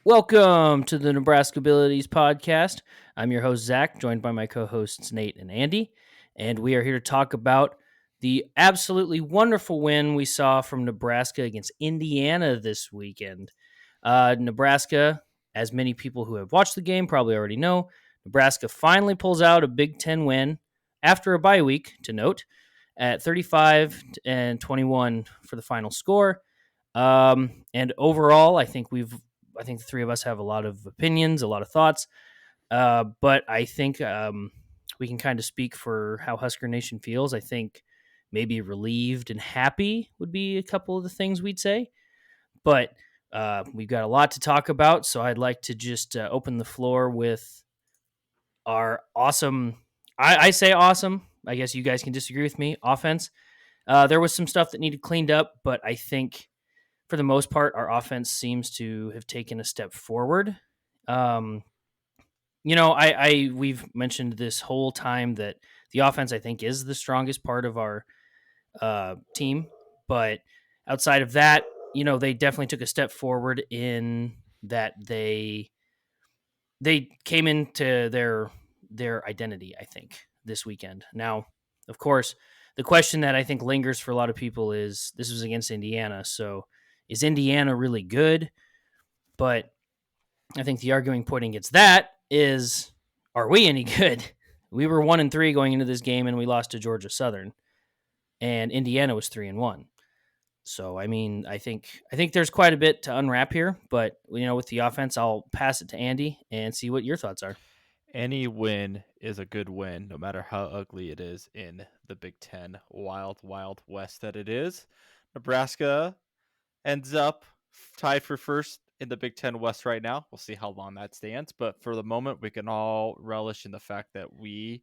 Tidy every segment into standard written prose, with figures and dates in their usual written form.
Welcome to the Nebraskabilities podcast. I'm your host, Zach, joined by my co hosts, Nate and Andy. And we are here to talk about the absolutely wonderful win we saw from Nebraska against Indiana this weekend. Nebraska, as many people who have watched the game probably already know, Nebraska finally pulls out a Big Ten win after a bye week, to note, at 35-21 for the final score. And overall, I think the three of us have a lot of opinions, a lot of thoughts. But I think we can kind of speak for how Husker Nation feels. I think maybe relieved and happy would be a couple of the things we'd say. But we've got a lot to talk about, so I'd like to just open the floor with our awesome. I say awesome. I guess you guys can disagree with me. Offense. There was some stuff that needed cleaned up, but I think for the most part, our offense seems to have taken a step forward. Um, we've mentioned this whole time that the offense I think is the strongest part of our team, but outside of that, they definitely took a step forward in that they came into their identity. I think this weekend. Now, of course, the question that I think lingers for a lot of people is this was against Indiana, so is Indiana really good? But I think the arguing point against that is, are we any good? We were 1-3 going into this game, and we lost to Georgia Southern, and Indiana was 3-1. So I mean, I think there's quite a bit to unwrap here, but with the offense, I'll pass it to Andy and see what your thoughts are. Any win is a good win, no matter how ugly it is in the Big Ten wild, wild west that it is. Nebraska ends up tied for first in the Big Ten West right now. We'll see how long that stands, but for the moment, we can all relish in the fact that we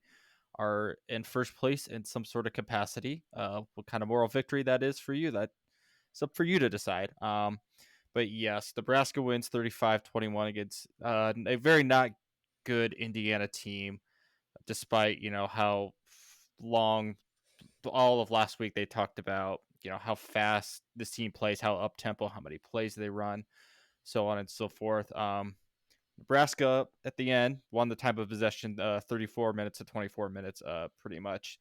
are in first place in some sort of capacity. What kind of moral victory that is for you, that's up for you to decide. But yes, Nebraska wins 35-21 against a very not good Indiana team, despite how long all of last week they talked about how fast this team plays, how up tempo, how many plays they run, so on and so forth. Nebraska at the end won the time of possession, 34 minutes to 24 minutes, pretty much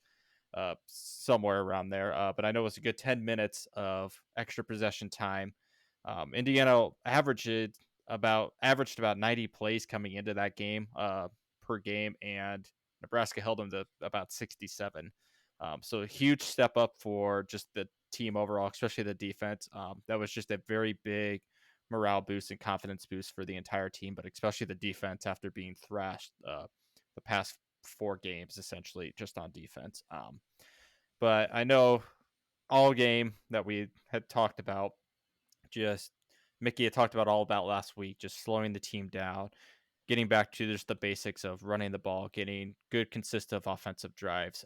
somewhere around there. But I know it was a good 10 minutes of extra possession time. Indiana averaged about 90 plays coming into that game per game, and Nebraska held them to about 67. So a huge step up for just the team overall, especially the defense. That was just a very big morale boost and confidence boost for the entire team, but especially the defense after being thrashed the past four games, essentially just on defense. But I know all game that we had talked about, just Mickey had talked about all about last week, just slowing the team down, getting back to just the basics of running the ball, getting good, consistent offensive drives.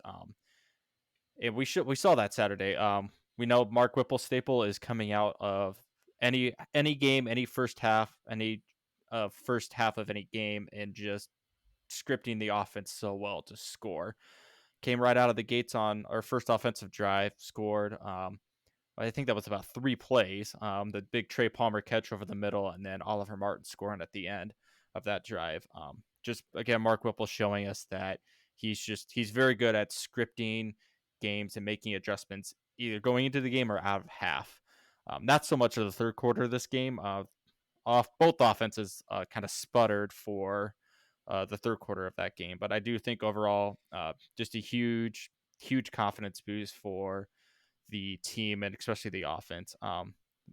And we saw that Saturday. We know Mark Whipple Staple is coming out of any game, any first half of any game, and just scripting the offense so well to score. Came right out of the gates on our first offensive drive, scored. I think that was about three plays. The big Trey Palmer catch over the middle, and then Oliver Martin scoring at the end of that drive. Just again, Mark Whipple showing us that he's very good at scripting games and making adjustments either going into the game or out of half. Not so much of the third quarter of this game. Off both offenses kind of sputtered for the third quarter of that game, but I do think overall, just a huge confidence boost for the team and especially the offense.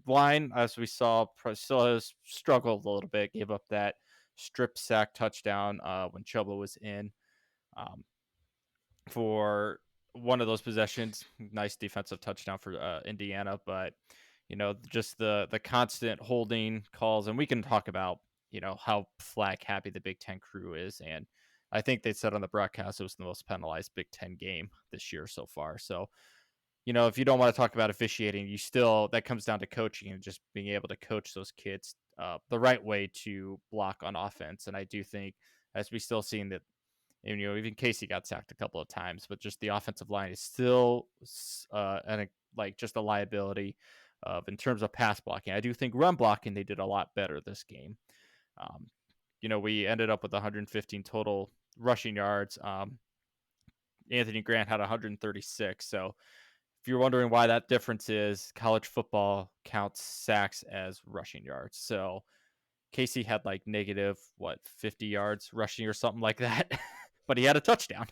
Line, as we saw, still has struggled a little bit. Gave up that strip sack touchdown when Chuba was in for one of those possessions. Nice defensive touchdown for Indiana, but just the constant holding calls, and we can talk about how flag happy the Big Ten crew is, and I think they said on the broadcast it was the most penalized Big Ten game this year so far. So if you don't want to talk about officiating, that comes down to coaching and just being able to coach those kids the right way to block on offense. And I do think, as we still seeing that, even Casey got sacked a couple of times, but just the offensive line is still just a liability in terms of pass blocking. I do think run blocking they did a lot better this game. Um, we ended up with 115 total rushing yards. Anthony Grant had 136. So if you're wondering why that difference is, college football counts sacks as rushing yards. So Casey had like negative 50 yards rushing or something like that, but he had a touchdown.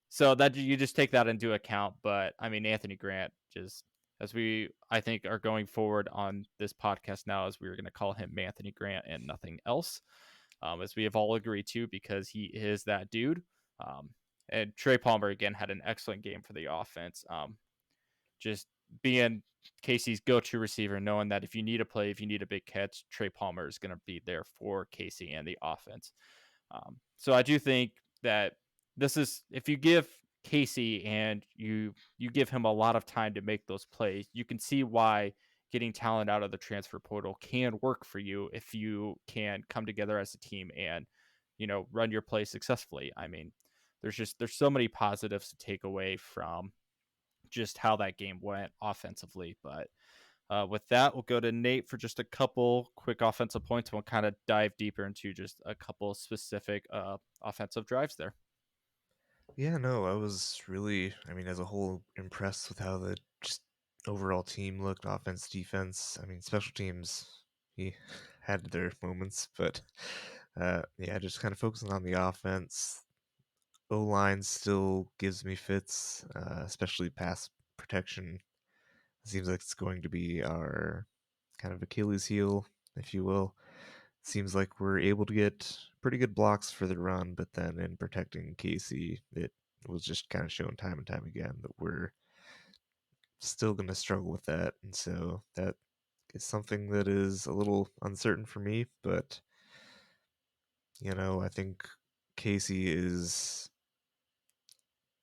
So that you just take that into account. But I mean, Anthony Grant, just as we I think are going forward on this podcast now, as we are going to call him Anthony Grant and nothing else, as we have all agreed to, because he is that dude. Um, and Trey Palmer again had an excellent game for the offense. Just being Casey's go-to receiver, knowing that if you need a play, if you need a big catch, Trey Palmer is going to be there for Casey and the offense. So I do think that this is, if you give Casey and you give him a lot of time to make those plays, you can see why getting talent out of the transfer portal can work for you if you can come together as a team and run your play successfully. I mean, there's so many positives to take away from just how that game went offensively. But with that, we'll go to Nate for just a couple quick offensive points. We'll kind of dive deeper into just a couple specific offensive drives there. Yeah, no, I was really, I mean, as a whole, impressed with how the just overall team looked, offense, defense. I mean, special teams, he had their moments, but yeah, just kind of focusing on the offense. O line still gives me fits, especially pass protection. Seems like it's going to be our kind of Achilles heel, if you will. Seems like we're able to get pretty good blocks for the run, but then in protecting Casey, it was just kind of shown time and time again that we're still going to struggle with that. And so that is something that is a little uncertain for me, but I think Casey is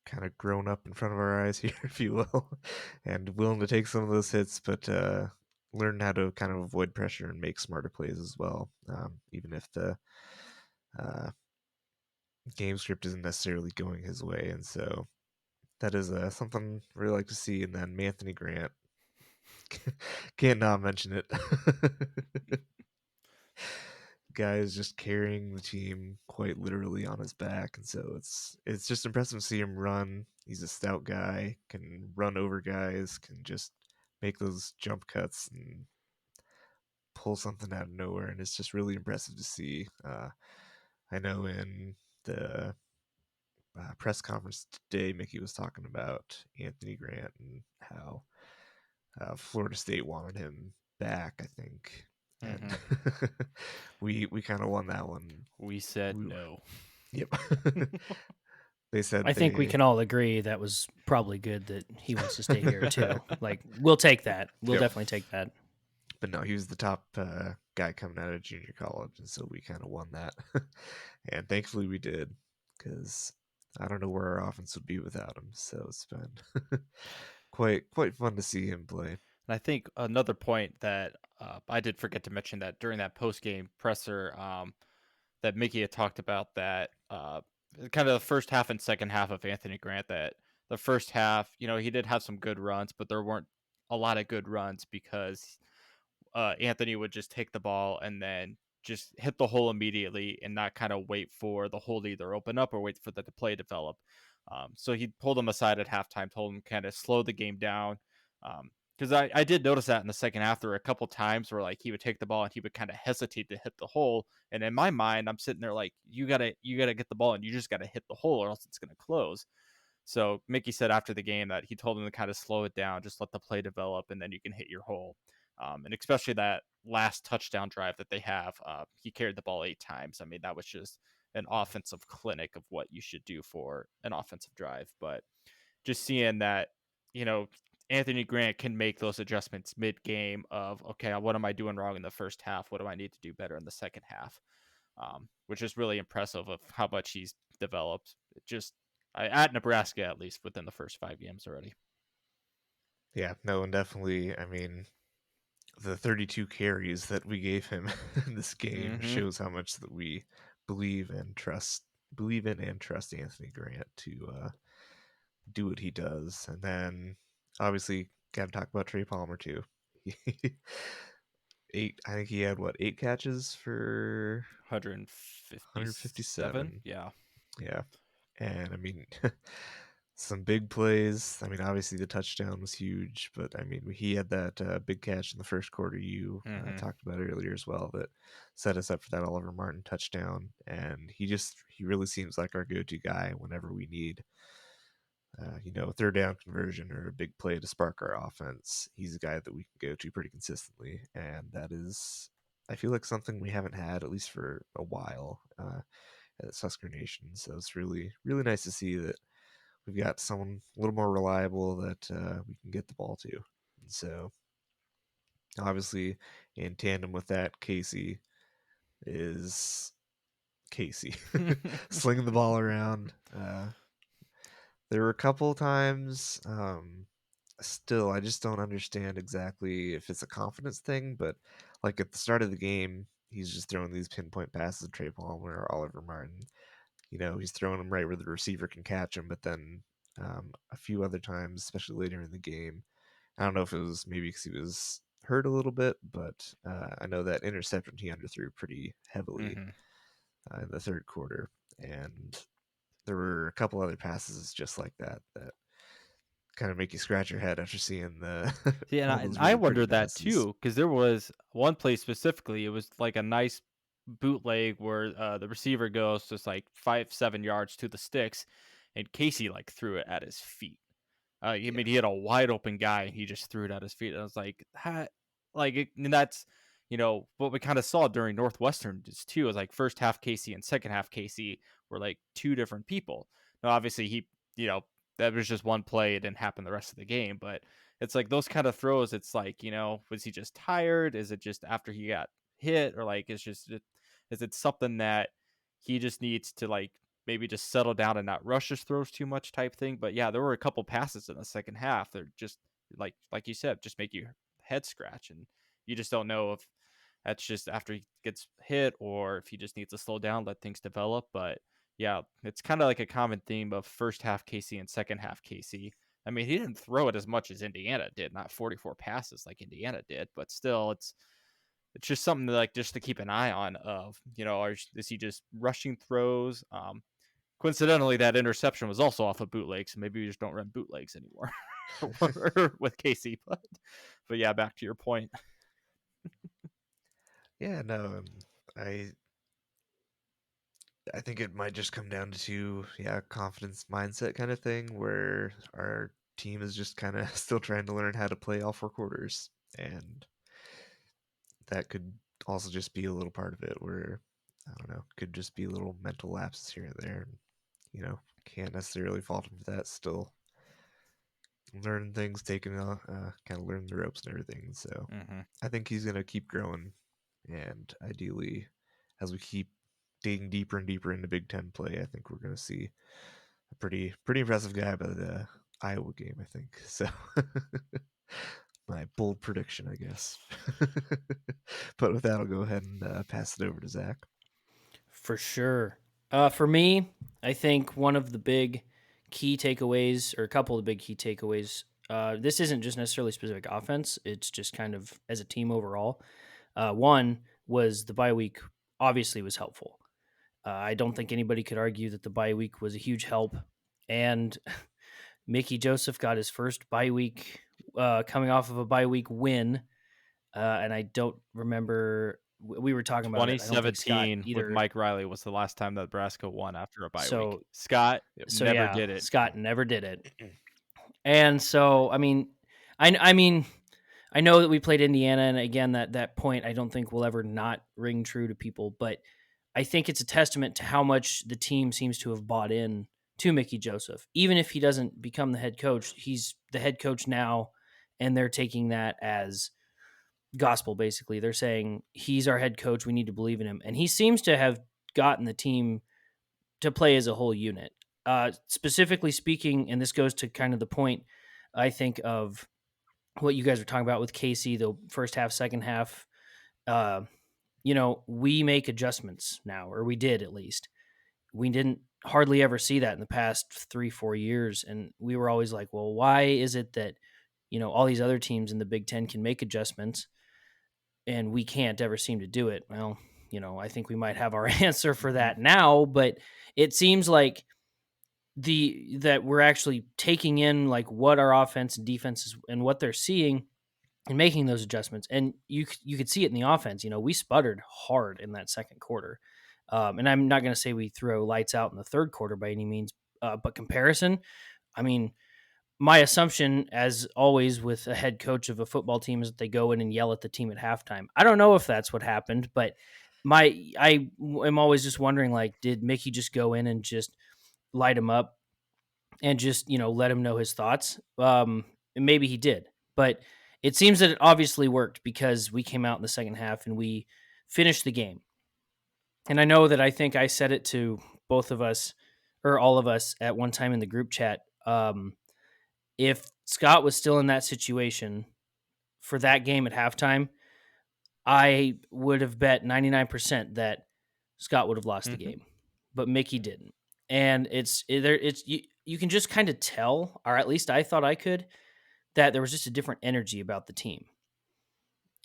kind of grown up in front of our eyes here, if you will, and willing to take some of those hits, but learn how to kind of avoid pressure and make smarter plays as well, even if the uh, game script isn't necessarily going his way. And so that is something I really like to see. And then Anthony Grant, can't not mention it. Guy is just carrying the team quite literally on his back, and so it's just impressive to see him run. He's a stout guy, can run over guys, can just make those jump cuts and pull something out of nowhere, and it's just really impressive to see. I know in the press conference today, Mickey was talking about Anthony Grant and how Florida State wanted him back, I think, and Mm-hmm. we kind of won that one. We said We, no. yep. They said I think we they. can all agree that was probably good that he wants to stay here too. Like, we'll take that. We'll Yep. definitely take that. But no, he was the top guy coming out of junior college, and so we kind of won that, and thankfully we did, because I don't know where our offense would be without him. So it's been quite fun to see him play. And I think another point that I did forget to mention that during that post game presser, that Mickey had talked about, that kind of the first half and second half of Anthony Grant, that the first half, he did have some good runs, but there weren't a lot of good runs because Anthony would just take the ball and then just hit the hole immediately and not kind of wait for the hole to either open up or wait for the play to develop. So he pulled him aside at halftime, told him kind of slow the game down. Because I did notice that in the second half, there were a couple times where like he would take the ball and he would kind of hesitate to hit the hole. And in my mind, I'm sitting there like, you gotta get the ball and you just gotta hit the hole or else it's gonna close. So Mickey said after the game that he told him to kind of slow it down, just let the play develop, and then you can hit your hole. And especially that last touchdown drive that they have, he carried the ball 8 times. I mean, that was just an offensive clinic of what you should do for an offensive drive. But just seeing that, you know, Anthony Grant can make those adjustments mid game of, okay, what am I doing wrong in the first half? What do I need to do better in the second half? Which is really impressive of how much he's developed. At Nebraska, at least within the first 5 games already. Yeah, no, and definitely. I mean, the 32 carries that we gave him in this game Mm-hmm. shows how much that we believe in and trust Anthony Grant to do what he does. And then obviously got to talk about Trey Palmer too. 8. I think he had 8 catches for 157. 157. Yeah. Yeah. And I mean, some big plays. I mean, obviously the touchdown was huge, but I mean, he had that big catch in the first quarter you talked about earlier as well that set us up for that Oliver Martin touchdown. And he really seems like our go-to guy whenever we need, a third down conversion or a big play to spark our offense. He's a guy that we can go to pretty consistently, and that is, I feel like, something we haven't had at least for a while at Husker Nation. So it's really, really nice to see that we've got someone a little more reliable that we can get the ball to. And so, obviously, in tandem with that, Casey is Casey slinging the ball around. There were a couple times. Still, I just don't understand exactly if it's a confidence thing, but like at the start of the game, he's just throwing these pinpoint passes to Trey Palmer or Oliver Martin. He's throwing them right where the receiver can catch him, but then a few other times, especially later in the game, I don't know if it was maybe because he was hurt a little bit, but I know that interception he underthrew pretty heavily in the third quarter, and there were a couple other passes just like that kind of make you scratch your head after seeing the Yeah, all and those I really pretty wondered that passes. too, because there was one play specifically. It was like a nice bootleg where the receiver goes just like 5-7 yards to the sticks, and Casey like threw it at his feet. I Yeah, mean, he had a wide open guy, and he just threw it at his feet. And I was like, and that's what we kind of saw during Northwestern just too. Is like first half Casey and second half Casey were like two different people. Now, obviously, that was just one play. It didn't happen the rest of the game, but it's like those kind of throws. It's like, was he just tired? Is it just after he got hit, or like is it something that he just needs to like maybe just settle down and not rush his throws too much type thing? But yeah, there were a couple passes in the second half that just like you said, just make you head scratch, and you just don't know if that's just after he gets hit or if he just needs to slow down, let things develop. But yeah, it's kind of like a common theme of first half Casey and second half Casey. I mean, he didn't throw it as much as Indiana did, not 44 passes like Indiana did, but still, it's just something to just to keep an eye on. Of is he just rushing throws? Coincidentally, that interception was also off a bootleg, so maybe we just don't run bootlegs anymore with Casey. But yeah, back to your point. yeah, no, I I think it might just come down to confidence mindset kind of thing where our team is just kind of still trying to learn how to play all 4 quarters, and that could also just be a little part of it where I don't know, could just be little mental lapses here and there, and can't necessarily fault him for that. Still learning things, taking kind of learning the ropes and everything. So I think he's gonna keep growing, and ideally, as we keep digging deeper and deeper into Big Ten play, I think we're gonna see a pretty impressive guy by the Iowa game. I think so. My bold prediction, I guess. But with that, I'll go ahead and pass it over to Zach. For sure. For me, I think one of the big key takeaways, or a couple of the big key takeaways, this isn't just necessarily specific offense, it's just kind of as a team overall. One was the bye week obviously was helpful. I don't think anybody could argue that the bye week was a huge help. And Mickey Joseph got his first bye week coming off of a bye week win. And I don't remember, we were talking about it. I don't think Scott 2017 with either. Mike Riley was the last time that Nebraska won after a bye week. So, Scott so never yeah, did it. Scott never did it. And so, I mean, I know that we played Indiana, and again, that point I don't think will ever not ring true to people, but I think it's a testament to how much the team seems to have bought in to Mickey Joseph. Even if he doesn't become the head coach, he's the head coach now, and they're taking that as gospel. Basically, they're saying he's our head coach. We need to believe in him, and he seems to have gotten the team to play as a whole unit. Specifically speaking, and this goes to kind of the point I think of what you guys were talking about with Casey, the first half, second half. Uh, we make adjustments now, or we did at least. We didn't hardly ever see that in the past 3-4 years, and we were always like, well, why is it that all these other teams in the Big Ten can make adjustments, and we can't ever seem to do it. Well, I think we might have our answer for that now, but it seems like that we're actually taking in like what our offense and defense is and what they're seeing and making those adjustments. And you could see it in the offense. We sputtered hard in that second quarter. And I'm not going to say we throw lights out in the third quarter by any means, but comparison, I mean, my assumption, as always with a head coach of a football team, is that they go in and yell at the team at halftime. I don't know if that's what happened, but I am always just wondering, like, did Mickey just go in and just light him up and just let him know his thoughts? And maybe he did, but it seems that it obviously worked because we came out in the second half and we finished the game. And I know that I think I said it to both of us or all of us at one time in the group chat. If Scott was still in that situation for that game at halftime, I would have bet 99% that Scott would have lost the game, but Mickey didn't. And you can just kind of tell, or at least I thought I could, that there was just a different energy about the team.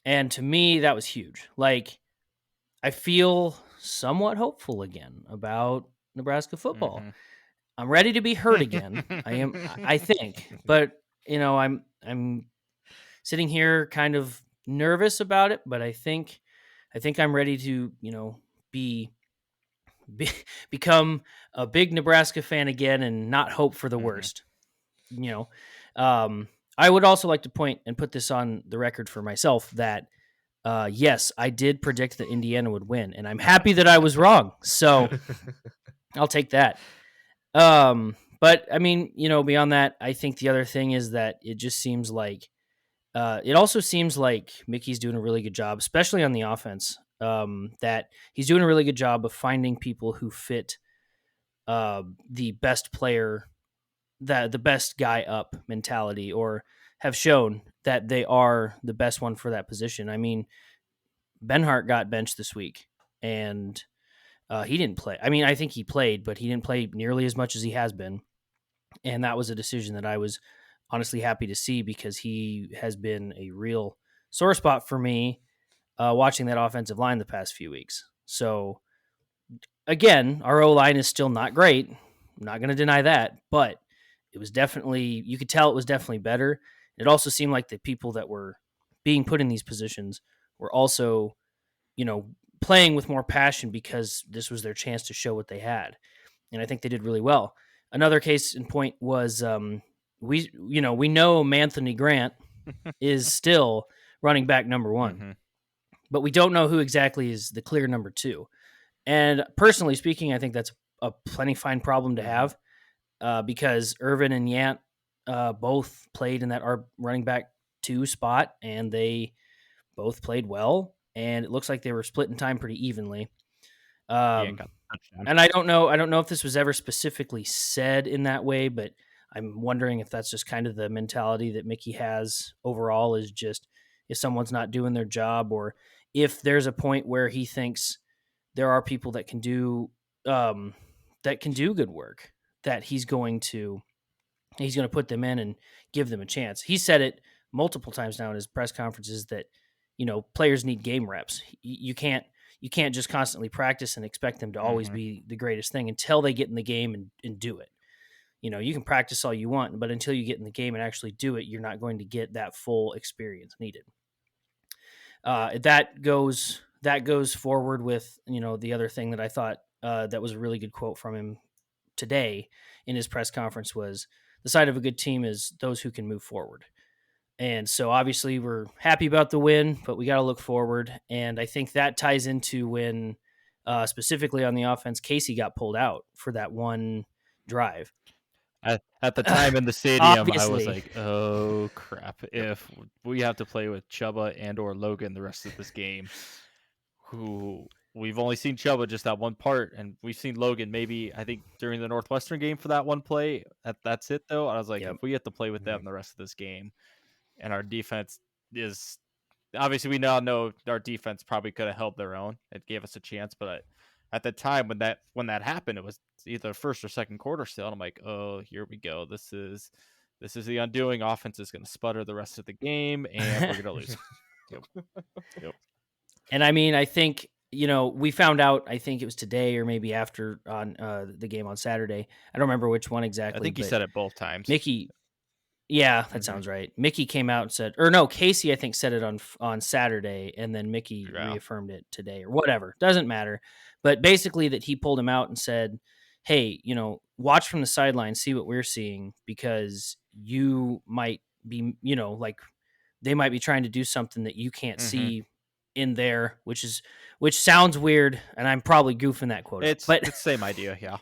And to me, that was huge. Like, I feel somewhat hopeful again about Nebraska football. I'm ready to be hurt again. I think, but I'm sitting here kind of nervous about it, but I think I'm ready to, become a big Nebraska fan again and not hope for the worst. I would also like to point and put this on the record for myself that yes, I did predict that Indiana would win, and I'm happy that I was wrong. So I'll take that. But I mean, beyond that, I think the other thing is that it just seems like it also seems like Mickey's doing a really good job, especially on the offense. That he's doing a really good job of finding people who fit the best player, the best guy up mentality, or have shown that they are the best one for that position. I mean, Benhart got benched this week, and he didn't play. I mean, I think he played, but he didn't play nearly as much as he has been. And that was a decision that I was honestly happy to see because he has been a real sore spot for me watching that offensive line the past few weeks. So, again, our O-line is still not great. I'm not going to deny that, but it was definitely, you could tell it was definitely better. It also seemed like the people that were being put in these positions were also, playing with more passion because this was their chance to show what they had. And I think they did really well. Another case in point was we know Anthony Grant is still running back number one, but we don't know who exactly is the clear number two. And personally speaking, I think that's a plenty fine problem to have because Irvin and Yant both played in that running back two spot, and they both played well. And it looks like they were splitting time pretty evenly. And I don't know if this was ever specifically said in that way, but I'm wondering if that's just kind of the mentality that Mickey has overall, is just if someone's not doing their job, or if there's a point where he thinks there are people that can do good work, that he's going to put them in and give them a chance. He said it multiple times now in his press conferences that players need game reps. You can't just constantly practice and expect them to always be the greatest thing until they get in the game and do it. You can practice all you want, but until you get in the game and actually do it, you're not going to get that full experience needed. That goes forward with, the other thing that I thought that was a really good quote from him today in his press conference was, the sign of a good team is those who can move forward. And so obviously we're happy about the win, but we got to look forward. And I think that ties into when specifically on the offense, Casey got pulled out for that one drive. At the time in the stadium, I was like, oh, crap. If we have to play with Chubba and or Logan the rest of this game, who we've only seen Chubba just that one part, and we've seen Logan maybe, I think, during the Northwestern game for that one play. That's it, though. I was like, if we have to play with them the rest of this game, and our defense is obviously, we now know our defense probably could have held their own. It gave us a chance, but at the time when that happened, it was either first or second quarter still. And I'm like, oh, here we go. This is the undoing. Offense is going to sputter the rest of the game, and we're going to lose. Yep. And I mean, I think, we found out, I think it was today or maybe after on the game on Saturday. I don't remember which one I exactly, think he but said it both times. Mickey, yeah, that Hmm. sounds right. Mickey came out and said, or no, Casey, I think said it on Saturday, and then Mickey Yeah. reaffirmed it today or whatever. Doesn't matter. But basically, that he pulled him out and said, "Hey, watch from the sideline, see what we're seeing, because you might be, like they might be trying to do something that you can't Hmm. see in there, which sounds weird, and I'm probably goofing that quote up, It's but." the same idea. Yeah.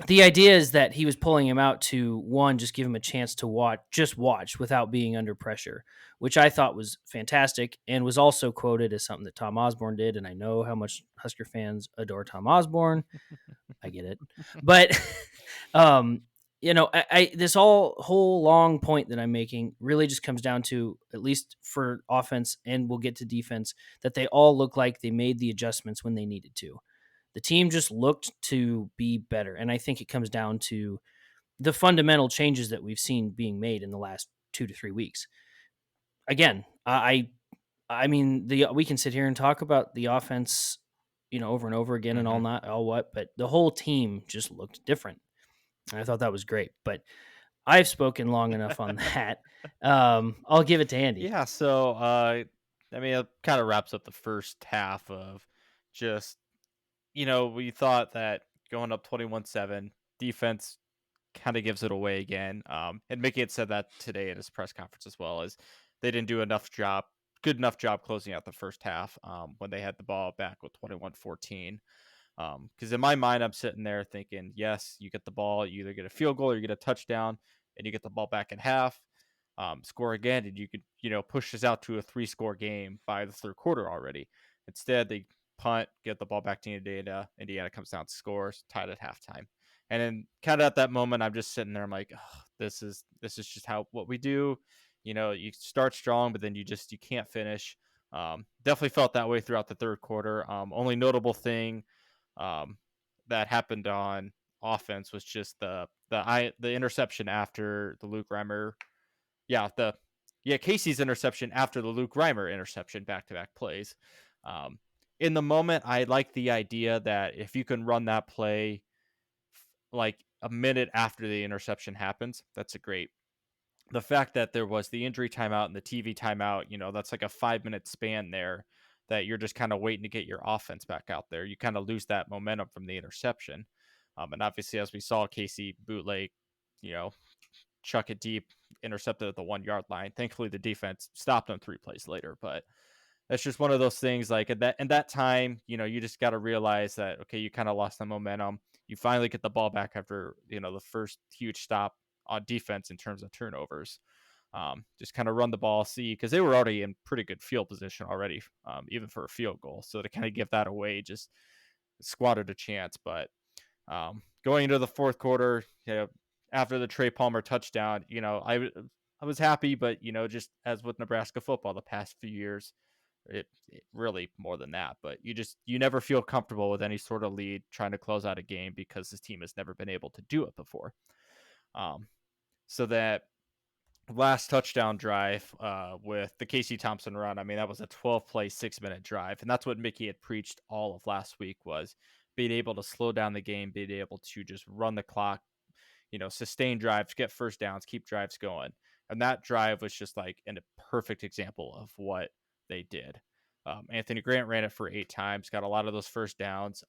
The idea is that he was pulling him out to, one, just give him a chance to watch without being under pressure, which I thought was fantastic and was also quoted as something that Tom Osborne did. And I know how much Husker fans adore Tom Osborne. I get it, but um, this whole long point that I'm making really just comes down to, at least for offense, and we'll get to defense, that they all look like they made the adjustments when they needed to. The team just looked to be better. And I think it comes down to the fundamental changes that we've seen being made in the last 2 to 3 weeks. Again, I mean, we can sit here and talk about the offense, over and over again and Hmm. all what, but the whole team just looked different. And I thought that was great. But I've spoken long enough on that. I'll give it to Andy. Yeah. So, I mean, it kind of wraps up the first half of just, we thought that going up 21-7, defense kind of gives it away again. And Mickey had said that today at his press conference as well, as they didn't do good enough job closing out the first half when they had the ball back with 21-14. Because in my mind, I'm sitting there thinking, yes, you get the ball, you either get a field goal or you get a touchdown, and you get the ball back in half, score again, and you could, push this out to a 3-score game by the third quarter already. Instead, they punt, get the ball back to Indiana. Indiana comes down, scores, tied at halftime. And then, kind of at that moment, I'm just sitting there. I'm like, oh, this is just what we do. You start strong, but then you can't finish. Definitely felt that way throughout the third quarter. Only notable thing um, that happened on offense was just the interception after the Luke Reimer. Casey's interception after the Luke Reimer interception, back to back plays. Um, in the moment, I like the idea that if you can run that play like a minute after the interception happens, that's a great. The fact that there was the injury timeout and the TV timeout, that's like a 5-minute span there that you're just kind of waiting to get your offense back out there. You kind of lose that momentum from the interception. And obviously, as we saw, Casey bootleg, you know, chuck it deep, intercepted at the 1 yard line. Thankfully, the defense stopped him 3 plays later. But that's just one of those things. Like at that time, you just got to realize that okay, you kind of lost the momentum. You finally get the ball back after the first huge stop on defense in terms of turnovers. Just kind of run the ball, see, because they were already in pretty good field position already, even for a field goal. So to kind of give that away, just squandered a chance. But going into the fourth quarter, after the Trey Palmer touchdown, I was happy, but just as with Nebraska football the past few years, it really more than that. But you never feel comfortable with any sort of lead trying to close out a game because this team has never been able to do it before. Um, so that last touchdown drive with the Casey Thompson run, I mean, that was a 12-play, 6-minute drive. And that's what Mickey had preached all of last week, was being able to slow down the game, being able to just run the clock, sustain drives, get first downs, keep drives going. And that drive was just like a perfect example of what they did. Anthony Grant ran it for 8 times, got a lot of those first downs.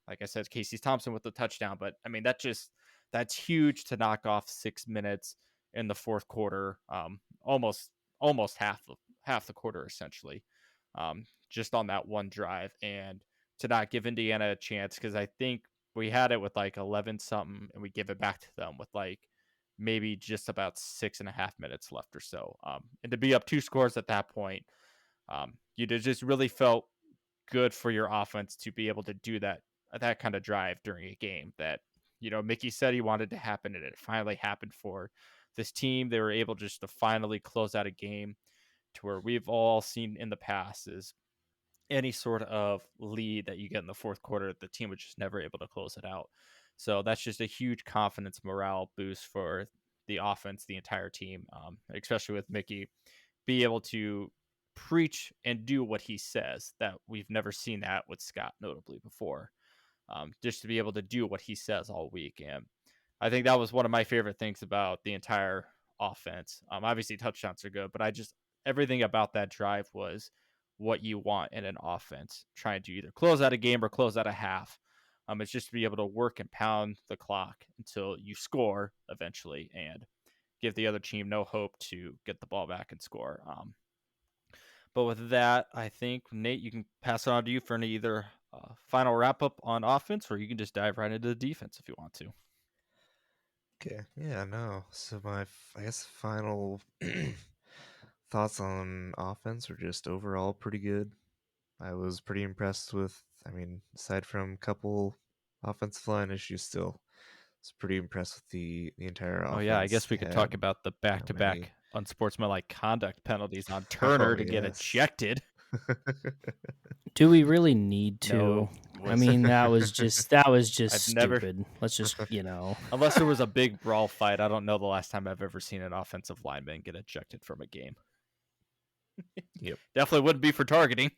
Like I said, Casey Thompson with the touchdown, but I mean, that's huge to knock off 6 minutes in the fourth quarter, almost half the quarter essentially, just on that one drive, and to not give Indiana a chance, because I think we had it with like 11 something, and we give it back to them with like maybe just about 6.5 minutes left or so, and to be up 2 scores at that point, you just really felt good for your offense to be able to do that kind of drive during a game that Mickey said he wanted to happen, and it finally happened for this team. They were able just to finally close out a game to where we've all seen in the past is any sort of lead that you get in the fourth quarter, the team was just never able to close it out. So that's just a huge confidence morale boost for the offense, the entire team, especially with Mickey be able to preach and do what he says. That we've never seen that with Scott notably before. Just to be able to do what he says all week. And I think that was one of my favorite things about the entire offense. Obviously touchdowns are good, but everything about that drive was what you want in an offense, trying to either close out a game or close out a half. It's just to be able to work and pound the clock until you score eventually and give the other team no hope to get the ball back and score. But with that, I think, Nate, you can pass it on to you for any either final wrap up on offense, or you can just dive right into the defense if you want to. Okay, yeah, no. So I guess final thoughts on offense were just overall pretty good. I was pretty impressed with, I mean, aside from a couple offensive line issues, still, I was pretty impressed with the entire Oh yeah, I offense. guess we They could had, talk about the you know, many. back-to-back unsportsmanlike conduct penalties on Oh Turner to get yes. ejected. Do we really need No, to? it I was mean, that was just I've never, stupid. Let's just, unless there was a big brawl fight, I don't know the last time I've ever seen an offensive lineman get ejected from a game. Yep. Definitely wouldn't be for targeting.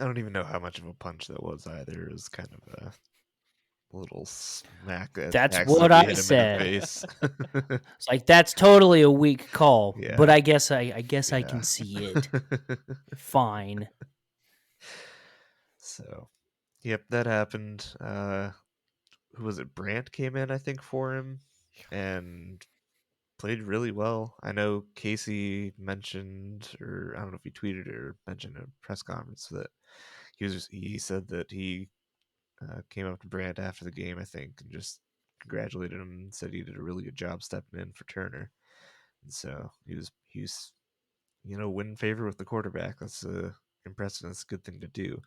I don't even know how much of a punch that was either. It was kind of a little smack that That's what accidentally I hit him said. in the face. It's like that's totally a weak call, Yeah. but I guess I Yeah. can see it. Fine. So, yep, that happened. Who was it? Brandt came in, I think, for him and played really well. I know Casey mentioned, or I don't know if he tweeted or mentioned in a press conference that he said that he came up to Brandt after the game, I think, and just congratulated him and said he did a really good job stepping in for Turner. And so he was win favor with the quarterback. That's impressive. That's a good thing to do.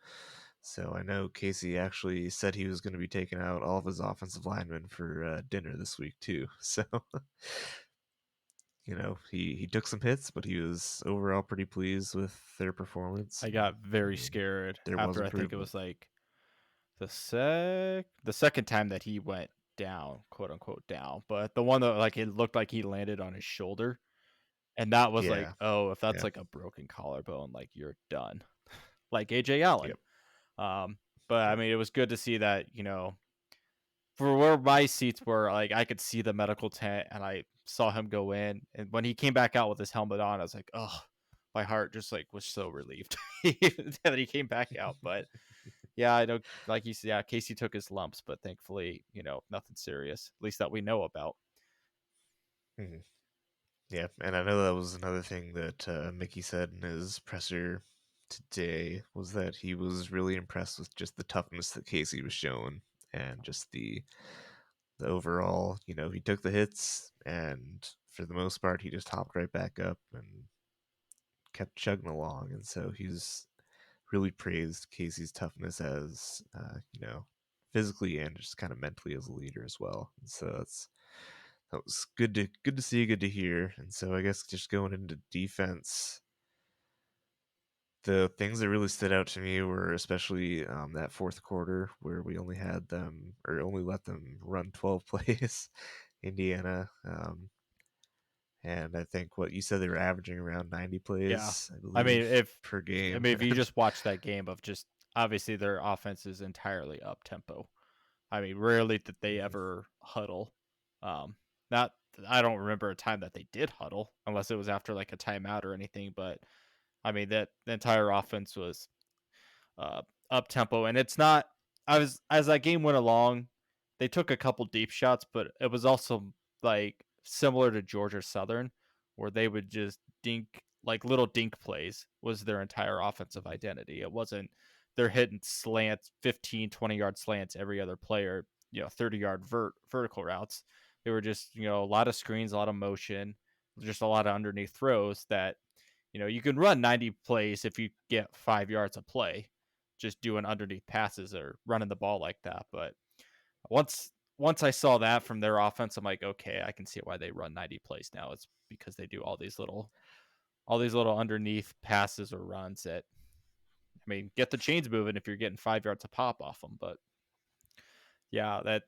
So I know Casey actually said he was going to be taking out all of his offensive linemen for dinner this week too. So he took some hits, but he was overall pretty pleased with their performance. I got very mean, scared there was after I think it improvement. was like the second time that he went down, quote unquote down, but the one that like it looked like he landed on his shoulder, and that was like, Yeah, oh, if that's yeah, like a broken collarbone, like you're done, like AJ Allen. yep. But I mean, it was good to see that for where my seats were, like I could see the medical tent, and I saw him go in, and when he came back out with his helmet on, I was like, oh, my heart just like was so relieved that he came back out, but. Yeah, I know. Like you said, yeah, Casey took his lumps, but thankfully, nothing serious, at least that we know about. Mhm. Yeah, and I know that was another thing that Mickey said in his presser today was that he was really impressed with just the toughness that Casey was showing and just the overall, he took the hits and for the most part he just hopped right back up and kept chugging along. And so he's really praised Casey's toughness as physically and just kind of mentally as a leader as well. And so that was good to see, good to hear. And so I guess just going into defense, the things that really stood out to me were especially that fourth quarter where we only had them or only let them run 12 plays, Indiana. And I think what you said they were averaging around 90 Yeah, plays, I I mean, believe, per game. if you just watch that game of just obviously their offense is entirely up tempo. I mean, rarely did they Mhm. ever huddle. Not I don't remember a time that they did huddle unless it was after like a timeout or anything. But I mean that the entire offense was uh, up tempo, and it's not. I was as that game went along, they took a couple deep shots, but it was also like similar to Georgia Southern, where they would just dink like little dink plays was their entire offensive identity. It wasn't they're hitting slants, 15, 20-yard slants every other player, 30-yard vertical routes. They were just, a lot of screens, a lot of motion, just a lot of underneath throws that you can run 90 plays if you get 5 yards of play, just doing underneath passes or running the ball like that. But once I saw that from their offense, I'm like, okay, I can see why they run 90 plays now. It's because they do all these little underneath passes or runs that, I mean, get the chains moving if you're getting 5 yards of pop off them. But yeah, that,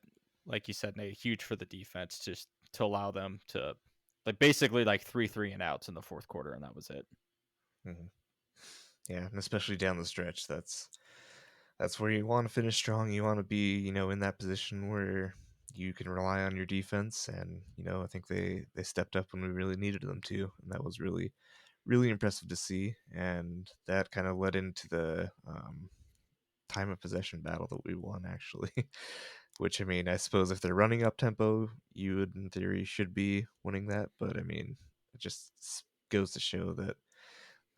like you said, Nate, huge for the defense just to allow them to like basically like 3 and outs in the fourth quarter, and that was it. Mm-hmm. Yeah, and especially down the stretch, that's where you want to finish strong. You want to be, in that position where you can rely on your defense, and I think they stepped up when we really needed them to, and that was really, really impressive to see. And that kind of led into the time of possession battle that we won, actually. Which, I mean, I suppose if they're running up tempo, you would, in theory, should be winning that. But I mean, it just goes to show that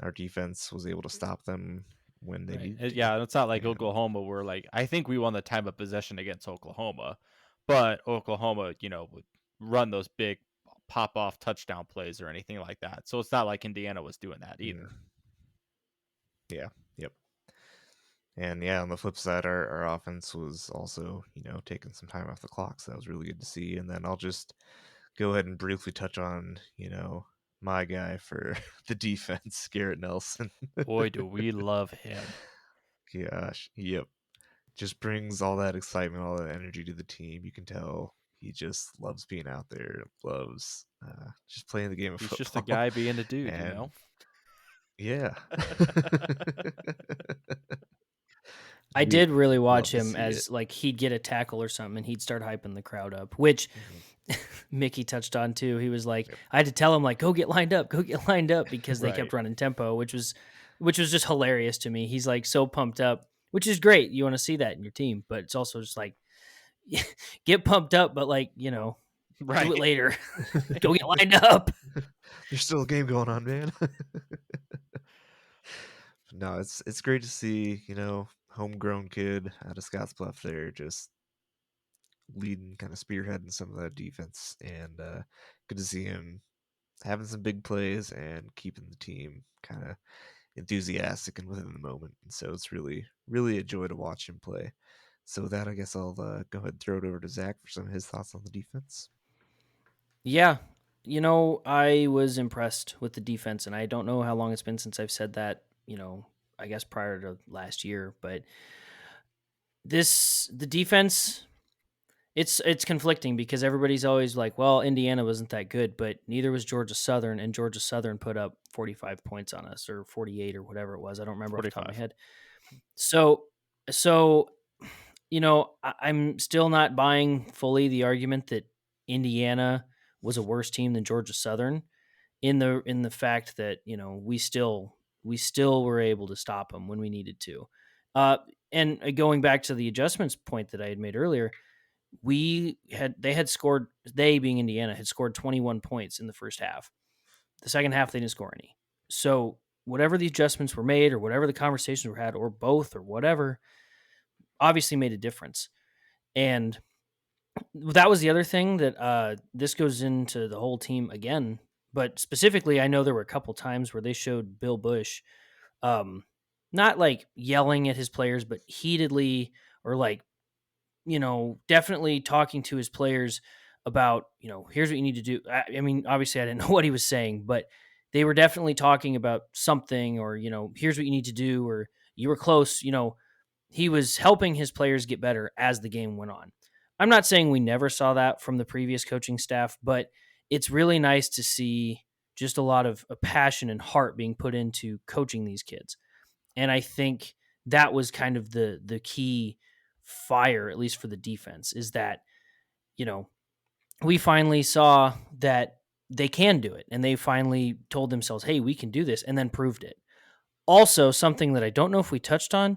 our defense was able to stop them when they needed to. Yeah, it's not like And Oklahoma where like I think we won the time of possession against Oklahoma, but Oklahoma, would run those big pop off touchdown plays or anything like that. So it's not like Indiana was doing that either. Yeah. Yep. And yeah, on the flip side, our offense was also, taking some time off the clock. So that was really good to see. And then I'll just go ahead and briefly touch on, my guy for the defense, Garrett Nelson. Boy, do we love him. Gosh. Yep. Just brings all that excitement, all that energy to the team. You can tell he just loves being out there, loves just playing the game of He's football. just a guy being a dude, And yeah. I did really love watch to him see as it. like he'd get a tackle or something and he'd start hyping the crowd up, which Mickey touched on too. He was like, Yep. I had to tell him like, go get lined up because they Right. kept running tempo, which was just hilarious to me. He's like so pumped up, which is great. You want to see that in your team, but it's also just like get pumped up, but like, do it later. Go get lined up. There's still a game going on, man. No, it's great to see, homegrown kid out of Scottsbluff there just leading, kind of spearheading some of that defense, and good to see him having some big plays and keeping the team kind of enthusiastic and within the moment. And so it's really, really a joy to watch him play. So with that, I guess I'll go ahead and throw it over to Zach for some of his thoughts on the defense. Yeah. I was impressed with the defense, and I don't know how long it's been since I've said that, I guess prior to last year, but the defense, it's conflicting because everybody's always like, well, Indiana wasn't that good, but neither was Georgia Southern, and Georgia Southern put up 45 points on us, or 48 or whatever it was. I don't remember off the top of my 45. head. So I'm still not buying fully the argument that Indiana was a worse team than Georgia Southern in the fact that, we still were able to stop them when we needed to. And going back to the adjustments point that I had made earlier, they being Indiana, had scored 21 points in the first half. The second half, they didn't score any. So whatever the adjustments were made, or whatever the conversations were had, or both, or whatever, obviously made a difference. And that was the other thing that this goes into the whole team again. But specifically, I know there were a couple times where they showed Bill Bush, not like yelling at his players, but heatedly, or like, definitely talking to his players about, here's what you need to do. I mean, obviously I didn't know what he was saying, but they were definitely talking about something, or, here's what you need to do, or you were close. He was helping his players get better as the game went on. I'm not saying we never saw that from the previous coaching staff, but it's really nice to see just a lot of passion and heart being put into coaching these kids. And I think that was kind of the key fire, at least for the defense, is that, we finally saw that they can do it, and they finally told themselves, hey, we can do this, and then proved it. Also, something that I don't know if we touched on,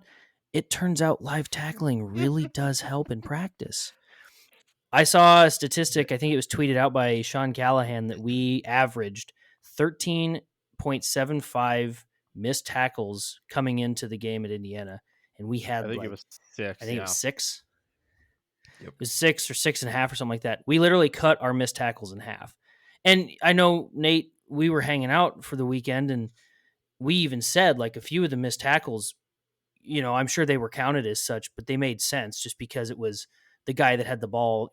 it turns out live tackling really does help in practice. I saw a statistic, I think it was tweeted out by Sean Callahan, that we averaged 13.75 missed tackles coming into the game at Indiana, and we had I think it was 6. I think it was 6. Yep. It was 6 or 6.5 or something like that. We literally cut our missed tackles in half. And I know, Nate, we were hanging out for the weekend, and we even said like a few of the missed tackles, I'm sure they were counted as such, but they made sense just because it was the guy that had the ball,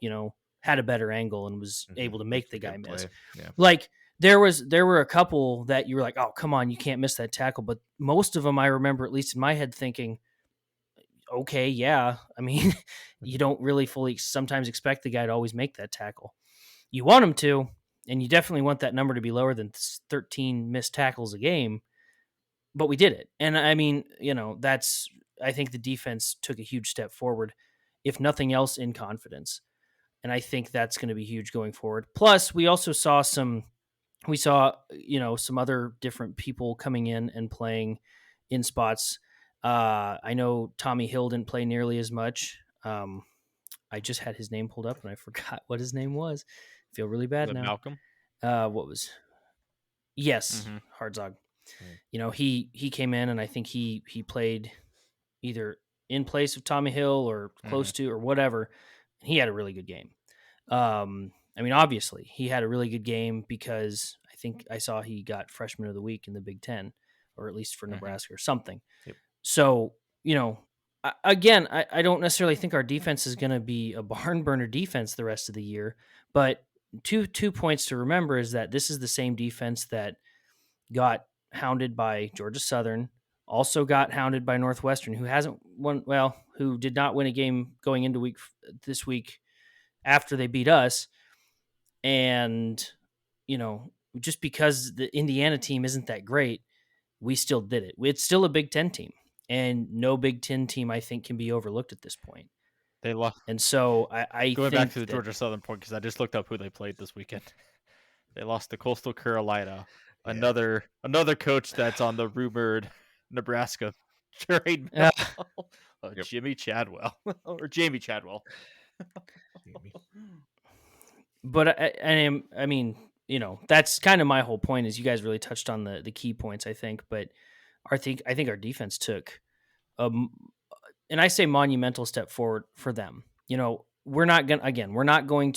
had a better angle and was able to make the guy miss. Yeah. Like there were a couple that you were like, oh, come on, you can't miss that tackle. But most of them, I remember, at least in my head, thinking, okay, yeah. I mean, you don't really fully sometimes expect the guy to always make that tackle. You want him to, And you definitely want that number to be lower than 13 missed tackles a game, but we did it. And I mean, I think the defense took a huge step forward, if nothing else, in confidence. And I think that's going to be huge going forward. Plus, we also saw some other different people coming in and playing in spots. I know Tommy Hill didn't play nearly as much. I just had his name pulled up and I forgot what his name was. I feel really bad Was it now. Malcolm? What was? Yes, Mm-hmm. Hardzog. Mm. He came in and I think he played either in place of Tommy Hill or close to or whatever. He had a really good game. I mean, obviously, he had a really good game because I think I saw he got Freshman of the Week in the Big Ten, or at least for Nebraska or something. Yep. So, I don't necessarily think our defense is going to be a barn burner defense the rest of the year, but two points to remember is that this is the same defense that got hounded by Georgia Southern, also got hounded by Northwestern, who did not win a game going into this week after they beat us. And, just because the Indiana team isn't that great, we still did it. It's still a Big Ten team, and no Big Ten team, I think, can be overlooked at this point. They lost. And so I Going think back to the Georgia Southern point, because I just looked up who they played this weekend. They lost to Coastal Carolina, Yeah. another coach that's on the rumored Nebraska trade. Yep. Jimmy Chadwell or Jamie Chadwell. Maybe. But I mean, that's kind of my whole point. Is you guys really touched on the key points, I think. But I think our defense took, and I say monumental step forward for them. We're not going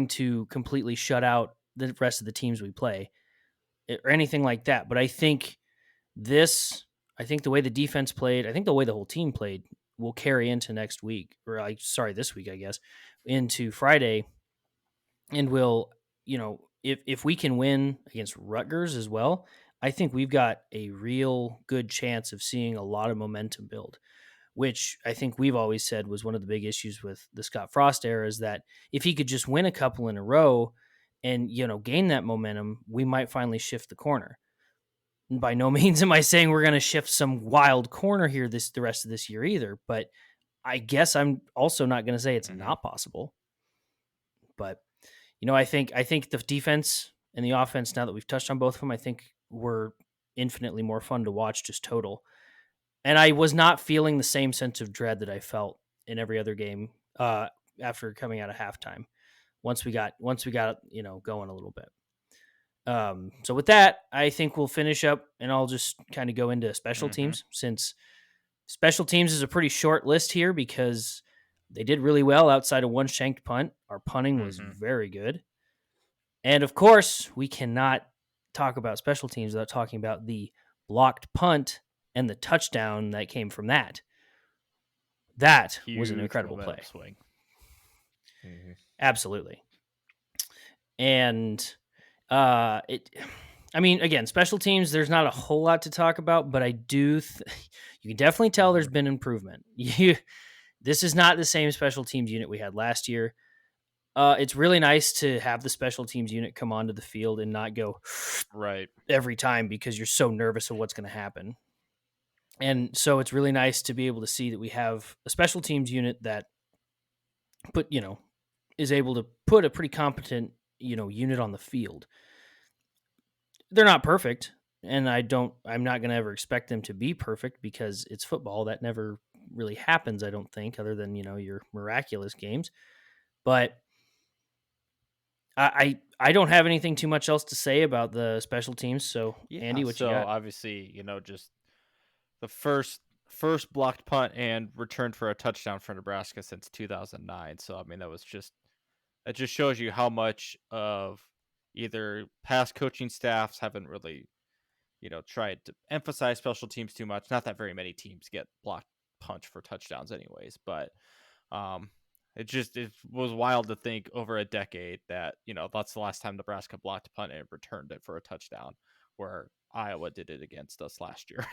to completely shut out the rest of the teams we play or anything like that. But I think the way the defense played, I think the way the whole team played will carry into next week, or this week, I guess, into Friday. And if we can win against Rutgers as well, I think we've got a real good chance of seeing a lot of momentum build, which I think we've always said was one of the big issues with the Scott Frost era, is that if he could just win a couple in a row and, gain that momentum, we might finally shift the corner. And by no means am I saying we're going to shift some wild corner here the rest of this year either, but I guess I'm also not going to say it's not possible. But I think the defense and the offense, now that we've touched on both of them, I think were infinitely more fun to watch just total. And I was not feeling the same sense of dread that I felt in every other game after coming out of halftime. Once we got going a little bit. So with that, I think we'll finish up, and I'll just kind of go into special teams, since special teams is a pretty short list here because they did really well outside of one shanked punt. Our punting was very good. And of course, we cannot talk about special teams without talking about the blocked punt and the touchdown that came from that. That was an incredible play. Swing. Mm-hmm. Absolutely. And again, special teams, there's not a whole lot to talk about, but I do you can definitely tell there's been improvement. This is not the same special teams unit we had last year. It's really nice to have the special teams unit come onto the field and not go right every time because you're so nervous of what's going to happen. And so it's really nice to be able to see that we have a special teams unit that is able to put a pretty competent, unit on the field. They're not perfect, and I'm not going to ever expect them to be perfect because it's football. That never really happens, I don't think, other than, your miraculous games. But I don't have anything too much else to say about the special teams. So, Andy, what you got? So obviously, just the first blocked punt and returned for a touchdown for Nebraska since 2009. So I mean, that just shows you how much of either past coaching staffs haven't really, tried to emphasize special teams too much. Not that very many teams get blocked punch for touchdowns anyways, but it was wild to think over a decade that, that's the last time Nebraska blocked a punt and returned it for a touchdown, where Iowa did it against us last year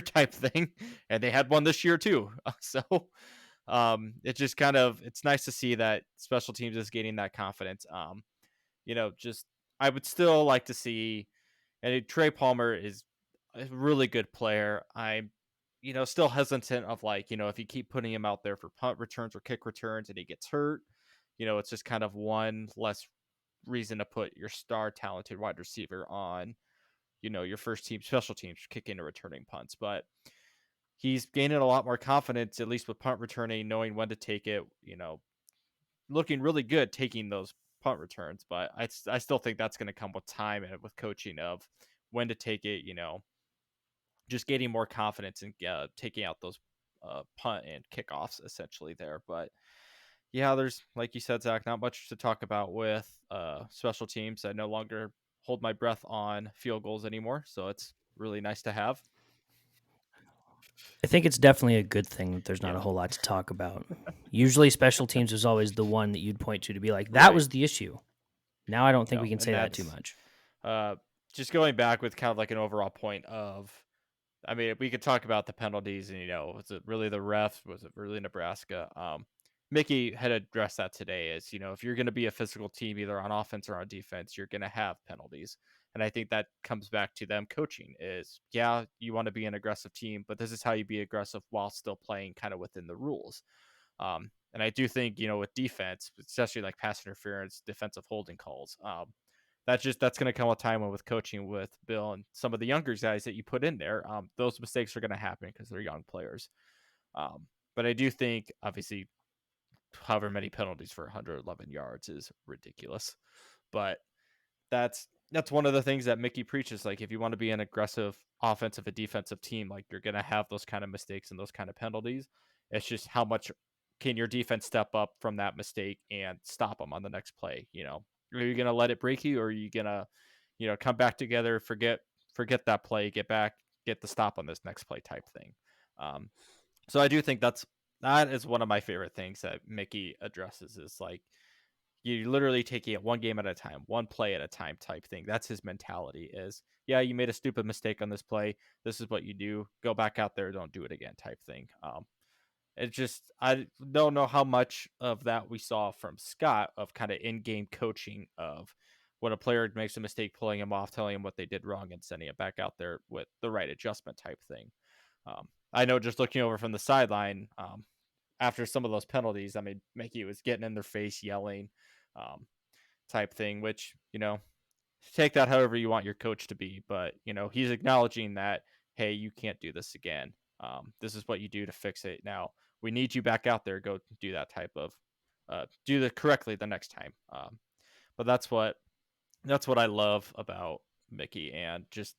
type thing. And they had one this year too. So It's just kind of it's nice to see that special teams is gaining that confidence. Just I would still like to see, and Trey Palmer is a really good player. I'm still hesitant of if you keep putting him out there for punt returns or kick returns and he gets hurt, it's just kind of one less reason to put your star talented wide receiver on, your first team special teams kicking or returning punts. But he's gaining a lot more confidence, at least with punt returning, knowing when to take it, looking really good taking those punt returns. But I still think that's going to come with time and with coaching of when to take it, just getting more confidence and taking out those punt and kickoffs essentially there. But yeah, there's, like you said, Zach, not much to talk about with special teams. I no longer hold my breath on field goals anymore, so it's really nice to have. I think it's definitely a good thing that there's not a whole lot to talk about. Usually special teams is always the one that you'd point to be like, that Right. was the issue. Now I don't think No, we can and say that too much. Just going back with kind of like an overall point of, I mean, we could talk about the penalties and, was it really the refs? Was it really Nebraska? Mickey had addressed that today is, if you're going to be a physical team, either on offense or on defense, you're going to have penalties. And I think that comes back to them coaching is, yeah, you want to be an aggressive team, but this is how you be aggressive while still playing kind of within the rules. And I do think, with defense, especially like pass interference, defensive holding calls, that's going to come with time with coaching with Bill and some of the younger guys that you put in there. Those mistakes are going to happen because they're young players. But I do think, obviously, however many penalties for 111 yards is ridiculous. But that's one of the things that Mickey preaches. Like, if you want to be an aggressive offensive and defensive team, like, you're going to have those kind of mistakes and those kind of penalties. It's just how much can your defense step up from that mistake and stop them on the next play? Are you going to let it break you, or are you going to, come back together, forget that play, get back, get the stop on this next play type thing. So I do think that is one of my favorite things that Mickey addresses is like, you literally taking it one game at a time, one play at a time type thing. That's his mentality is, yeah, you made a stupid mistake on this play. This is what you do. Go back out there. Don't do it again type thing. It just, I don't know how much of that we saw from Scott of kind of in-game coaching of when a player makes a mistake, pulling him off, telling him what they did wrong and sending it back out there with the right adjustment type thing. I know just looking over from the sideline, after some of those penalties, I mean, Mickey was getting in their face, yelling, type thing, which, take that however you want your coach to be. But, he's acknowledging that, hey, you can't do this again. This is what you do to fix it. Now, we need you back out there. Go do that type of, do it correctly the next time. But that's what I love about Mickey and just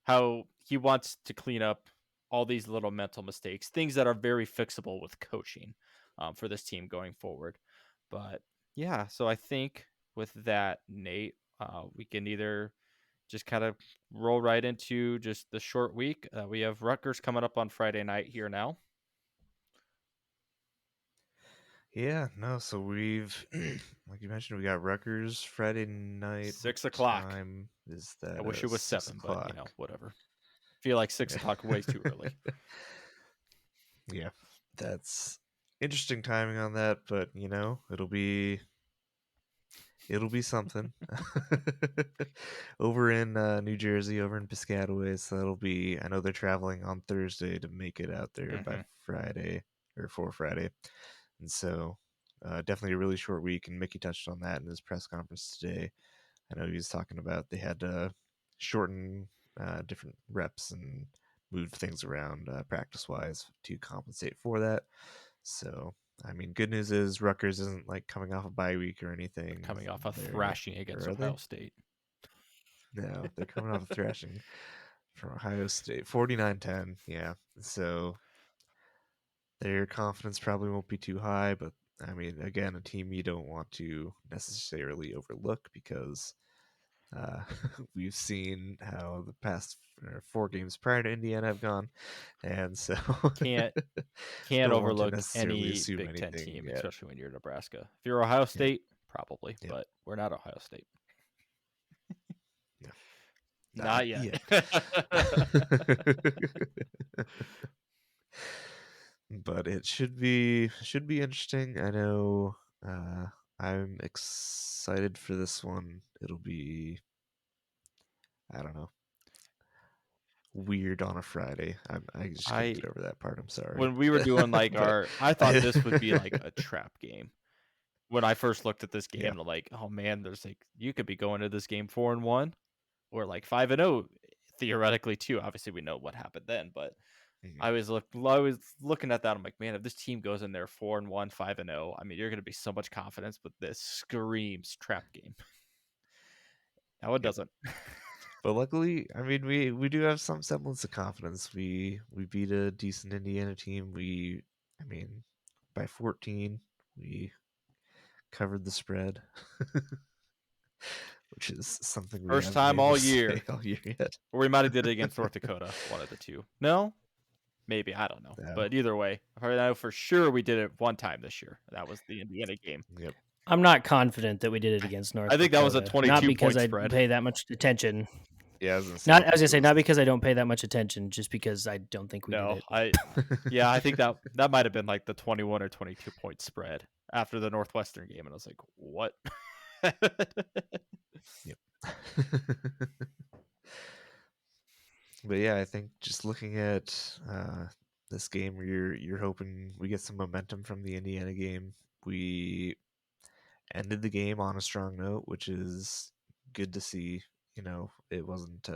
how he wants to clean up all these little mental mistakes, things that are very fixable with coaching for this team going forward. But yeah, so I think with that, Nate, we can either just kind of roll right into just the short week. We have Rutgers coming up on Friday night here now. Yeah, no, so we've, like you mentioned, we got Rutgers Friday night. 6 What o'clock. time is that? I wish it was 6 7, but o'clock. whatever. Feel like 6 o'clock way too early. Yeah, that's interesting timing on that, but it'll be something. Over in New Jersey, over in Piscataway, so that'll be. I know they're traveling on Thursday to make it out there by Friday or for Friday, and so definitely a really short week. And Mickey touched on that in his press conference today. I know he was talking about they had to shorten different reps and move things around practice wise to compensate for that. So, I mean, good news is Rutgers isn't like coming off a bye week or anything. Coming off a thrashing against Ohio State. No, they're coming off a thrashing from Ohio State, 49-10. Yeah, so their confidence probably won't be too high, but I mean, again, a team you don't want to necessarily overlook because we've seen how the past 4 games prior to Indiana have gone, and so Can't don't want to overlook necessarily any assume Big Ten anything team, yet. especially when you're Nebraska. If you're Ohio Yeah. State, probably, Yeah. but we're not Ohio State. Yeah. Not yet. But but it should be interesting. I know. I'm excited for this one. It'll be, I don't know, weird on a Friday. I just couldn't I get over that part. I'm sorry. when we were doing like But I thought this would be like a trap game. When I first looked at this game, yeah. I'm like, oh man, there's like you could be going to this game 4-1 or like 5-0 theoretically too. Obviously, we know what happened then, but Mhm. I was looking at that. I'm like, man, if this team goes in there 4-1, 5-0, I mean, you're going to be so much confidence. But this screams trap game. No, it Yep. doesn't. But luckily, I mean, we do have some semblance of confidence. We beat a decent Indiana team. I mean, by 14, we covered the spread, which is something we First haven't been time able all to year. say all year yet. Or we might have did it against North Dakota, one of the two. No, maybe I don't know. No. But either way, I know for sure we did it one time this year. That was the Indiana game. Yep. I'm not confident that we did it against North I think Dakota. that was a Not 22 because point I spread. pay that much attention. Yeah, I was gonna say. Not, I was gonna say not because I don't pay that much attention, just because I don't think we No, did it. I think that might have been like the 21 or 22 point spread after the Northwestern game, and I was like, what? Yep. But yeah, I think just looking at this game, you're hoping we get some momentum from the Indiana game. We ended the game on a strong note, which is good to see. You know, it wasn't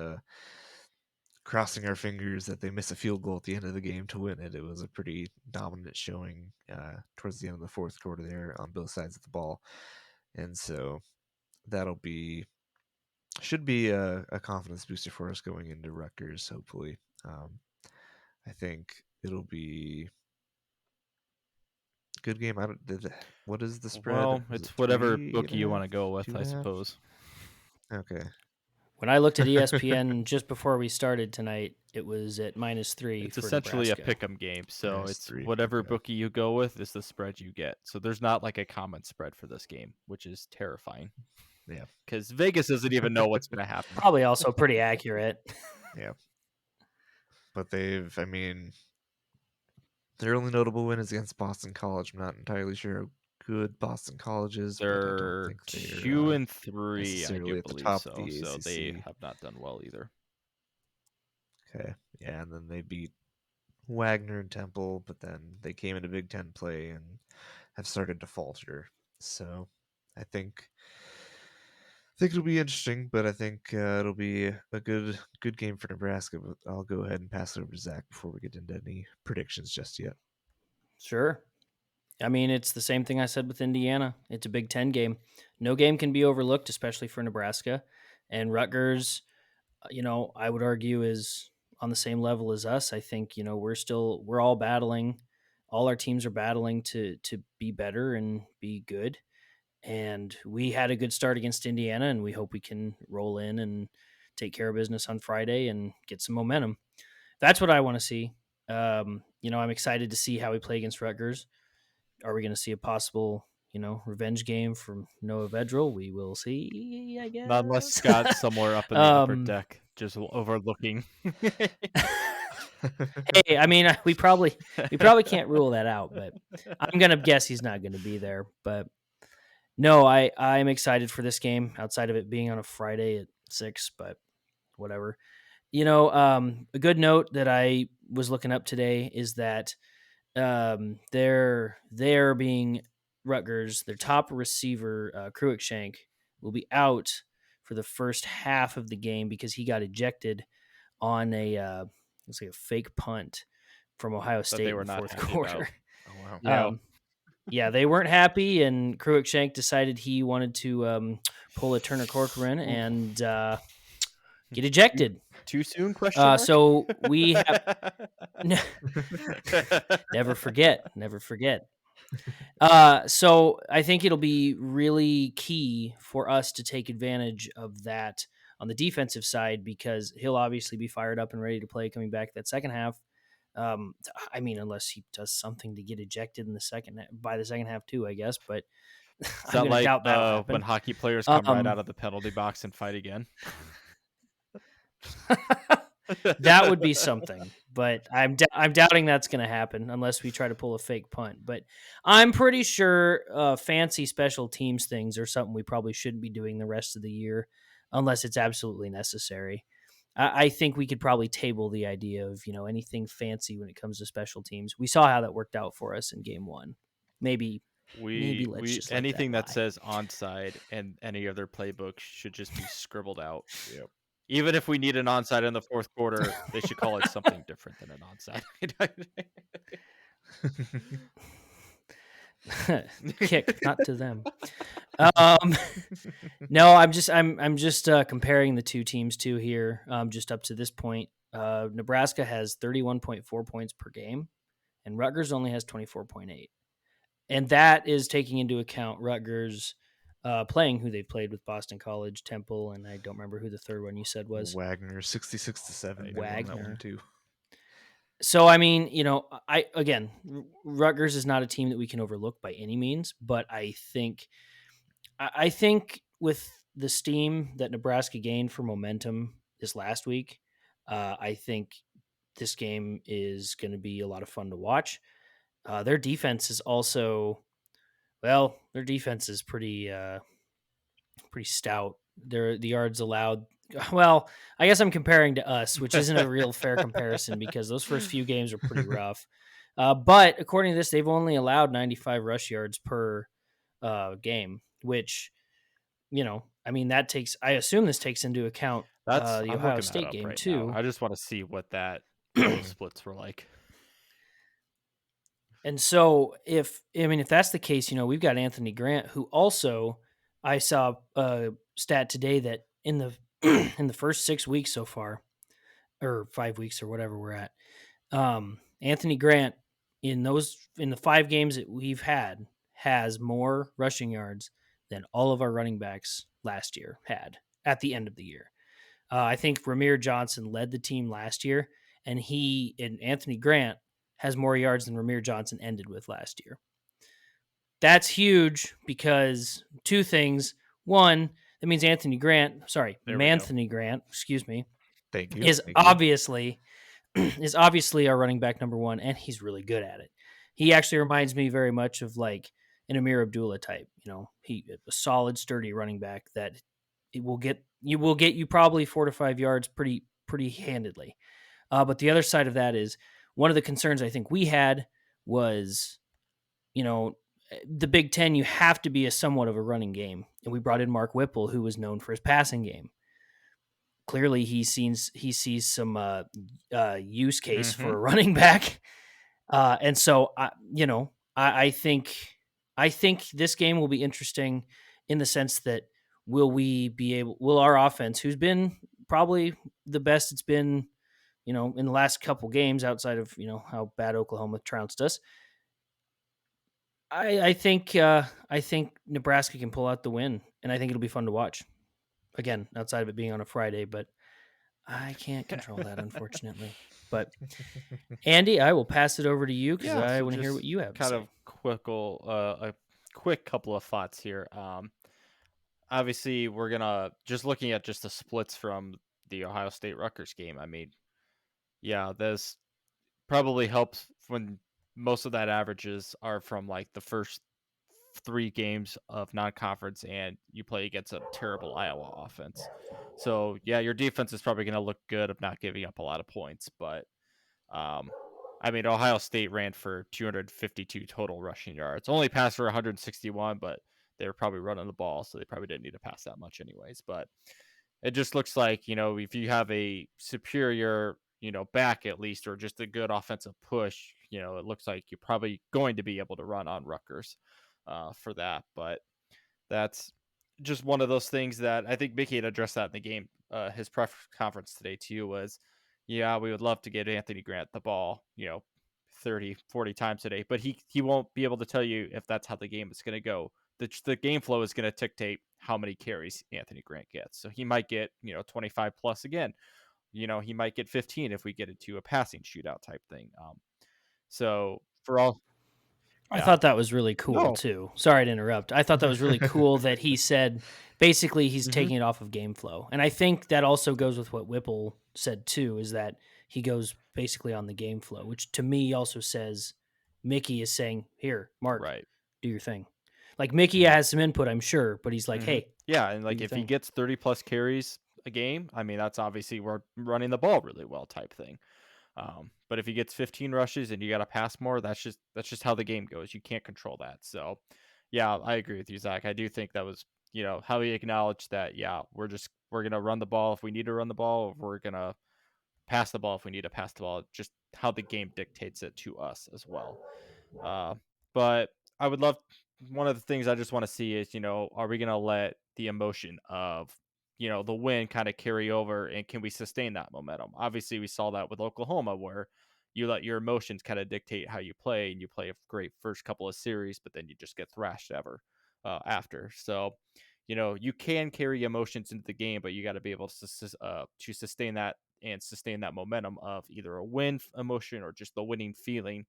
crossing our fingers that they miss a field goal at the end of the game to win it. It was a pretty dominant showing towards the end of the fourth quarter there on both sides of the ball, and so that'll should be a confidence booster for us going into Rutgers. Hopefully, I think it'll be a good game. I don't. What is the spread? Well, Was it's it whatever 3.5, bookie you want to go with, I 2.5? suppose. Okay. When I looked at ESPN just before we started tonight, it was at -3. It's for essentially Nebraska. a pick'em game, so it's -3, whatever okay. bookie you go with is the spread you get. So there's not like a common spread for this game, which is terrifying. Yeah. Because Vegas doesn't even know what's going to happen. Probably also pretty accurate. Yeah. But I mean, their only notable win is against Boston College. I'm not entirely sure how good Boston College is, but I don't They're think they're 2-3, I necessarily do at the believe top of so. the So they ACC. have not done well either. Okay. Yeah, and then they beat Wagner and Temple, but then they came into Big Ten play and have started to falter. So I think it'll be interesting, but I think it'll be a good game for Nebraska. But I'll go ahead and pass it over to Zach before we get into any predictions just yet. Sure. I mean, it's the same thing I said with Indiana. It's a Big Ten game. No game can be overlooked, especially for Nebraska. And Rutgers, I would argue is on the same level as us. I think, we're all battling. All our teams are battling to be better and be good. And we had a good start against Indiana, and we hope we can roll in and take care of business on Friday and get some momentum. That's what I want to see. I'm excited to see how we play against Rutgers. Are we going to see a possible, revenge game from Noah Vedral? We will see, I guess. Not unless Scott's somewhere up in the upper Um, deck, just overlooking. Hey, I mean, we probably can't rule that out, but I'm gonna guess he's not going to be there. But no, I'm excited for this game. Outside of it being on a Friday at 6, but whatever. A good note that I was looking up today is that they're being Rutgers, their top receiver, Cruikshank, will be out for the first half of the game because he got ejected on looks like a fake punt from Ohio State they in were the not fourth happy quarter. about. Oh wow. Yeah. Yeah, they weren't happy, and Cruikshank decided he wanted to pull a Turner Corcoran and get ejected. Too soon? Question mark? So we have never forget. So I think it'll be really key for us to take advantage of that on the defensive side because he'll obviously be fired up and ready to play coming back that second half. I mean, unless he does something to get ejected in by the second half too, I guess. But Is I'm that going to like doubt that'll happen. when hockey players come right out of the penalty box and fight again? That would be something. but I'm doubting that's going to happen unless we try to pull a fake punt. But I'm pretty sure fancy special teams things are something we probably shouldn't be doing the rest of the year unless it's absolutely necessary. I think we could probably table the idea of anything fancy when it comes to special teams. We saw how that worked out for us in game one. Maybe let's We just let that anything that lie. says onside and any other playbook should just be scribbled out. Yep. Even if we need an onside in the fourth quarter, they should call it something different than an onside. Kick, not to them. No, I'm just comparing the two teams too here. Just up to this point, Nebraska has 31.4 points per game, and Rutgers only has 24.8, and that is taking into account Rutgers playing who they've played with Boston College, Temple, and I don't remember who the third one you said was. Wagner, 66-7. Wagner. That one too. So I mean, Rutgers is not a team that we can overlook by any means, but I think with the steam that Nebraska gained for momentum this last week, I think this game is going to be a lot of fun to watch. Their defense is also, their defense is pretty stout. The yards allowed. Well, I guess I'm comparing to us, which isn't a real fair comparison because those first few games were pretty rough. But according to this, they've only allowed 95 rush yards per game, which, I assume this takes into account the Ohio State game right too. now. I just want to see what those splits were like. And so if that's the case, we've got Anthony Grant, who also, I saw a stat today that in the in the first 6 weeks so far, or 5 weeks or whatever we're at, Anthony Grant in the 5 games that we've had has more rushing yards than all of our running backs last year had at the end of the year. I think Ramir Johnson led the team last year, and Anthony Grant has more yards than Ramir Johnson ended with last year. That's huge because two things. One, that means Anthony Grant, excuse me, Thank you. is obviously our running back number one, and he's really good at it. He actually reminds me very much of like an Amir Abdullah type. He a solid, sturdy running back that will get you probably 4 to 5 yards pretty handedly. But the other side of that is one of the concerns I think we had was, the Big Ten, you have to be somewhat of a running game. And we brought in Mark Whipple, who was known for his passing game. Clearly, he sees some use case for a running back. And so, I think this game will be interesting in the sense that will our offense, who's been probably the best it's been, in the last couple games outside of, how bad Oklahoma trounced us, I think Nebraska can pull out the win, and I think it'll be fun to watch. Again, outside of it being on a Friday, but I can't control that, unfortunately. But Andy, I will pass it over to you because I want to hear what you have. Kind of a quick couple of thoughts here. Obviously, we're gonna just looking at just the splits from the Ohio State Rutgers game. I mean, yeah, this probably helps when most of that averages are from like the first 3 games of non-conference and you play against a terrible Iowa offense. So yeah, your defense is probably going to look good of not giving up a lot of points. But Ohio State ran for 252 total rushing yards, only passed for 161, but they were probably running the ball, so they probably didn't need to pass that much anyways. But it just looks like, if you have a superior, back at least, or just a good offensive push, it looks like you're probably going to be able to run on Rutgers for that. But that's just one of those things that I think Mickey had addressed that in the game. His press conference today too was, yeah, we would love to get Anthony Grant the ball, 30, 40 times today, but he won't be able to tell you if that's how the game is going to go. The game flow is going to dictate how many carries Anthony Grant gets. So he might get, 25 plus again. He might get 15 if we get into a passing shootout type thing. So for all, I thought that was really cool too. Sorry to interrupt. I thought that was really cool that he said basically he's taking it off of game flow. And I think that also goes with what Whipple said too, is that he goes basically on the game flow, which to me also says Mickey is saying, "Here, Mark, Right. do your thing." Like Mickey Mhm. has some input, I'm sure, but he's like, "Hey, Yeah, and do like your if he thing." gets 30 plus carries a game, I mean that's obviously we're running the ball really well type thing. But if he gets 15 rushes and you got to pass more, that's just how the game goes. You can't control that. So, yeah, I agree with you, Zach. I do think that was how he acknowledged that. Yeah, we're gonna run the ball if we need to run the ball. If we're gonna pass the ball if we need to pass the ball. Just how the game dictates it to us as well. Uh, but I would love one of the things I just want to see is, are we going to let the emotion of, the win kind of carry over and can we sustain that momentum? Obviously, we saw that with Oklahoma where you let your emotions kind of dictate how you play and you play a great first couple of series, but then you just get thrashed after. So, you can carry emotions into the game, but you got to be able to sustain that and sustain that momentum of either a win emotion or just the winning feeling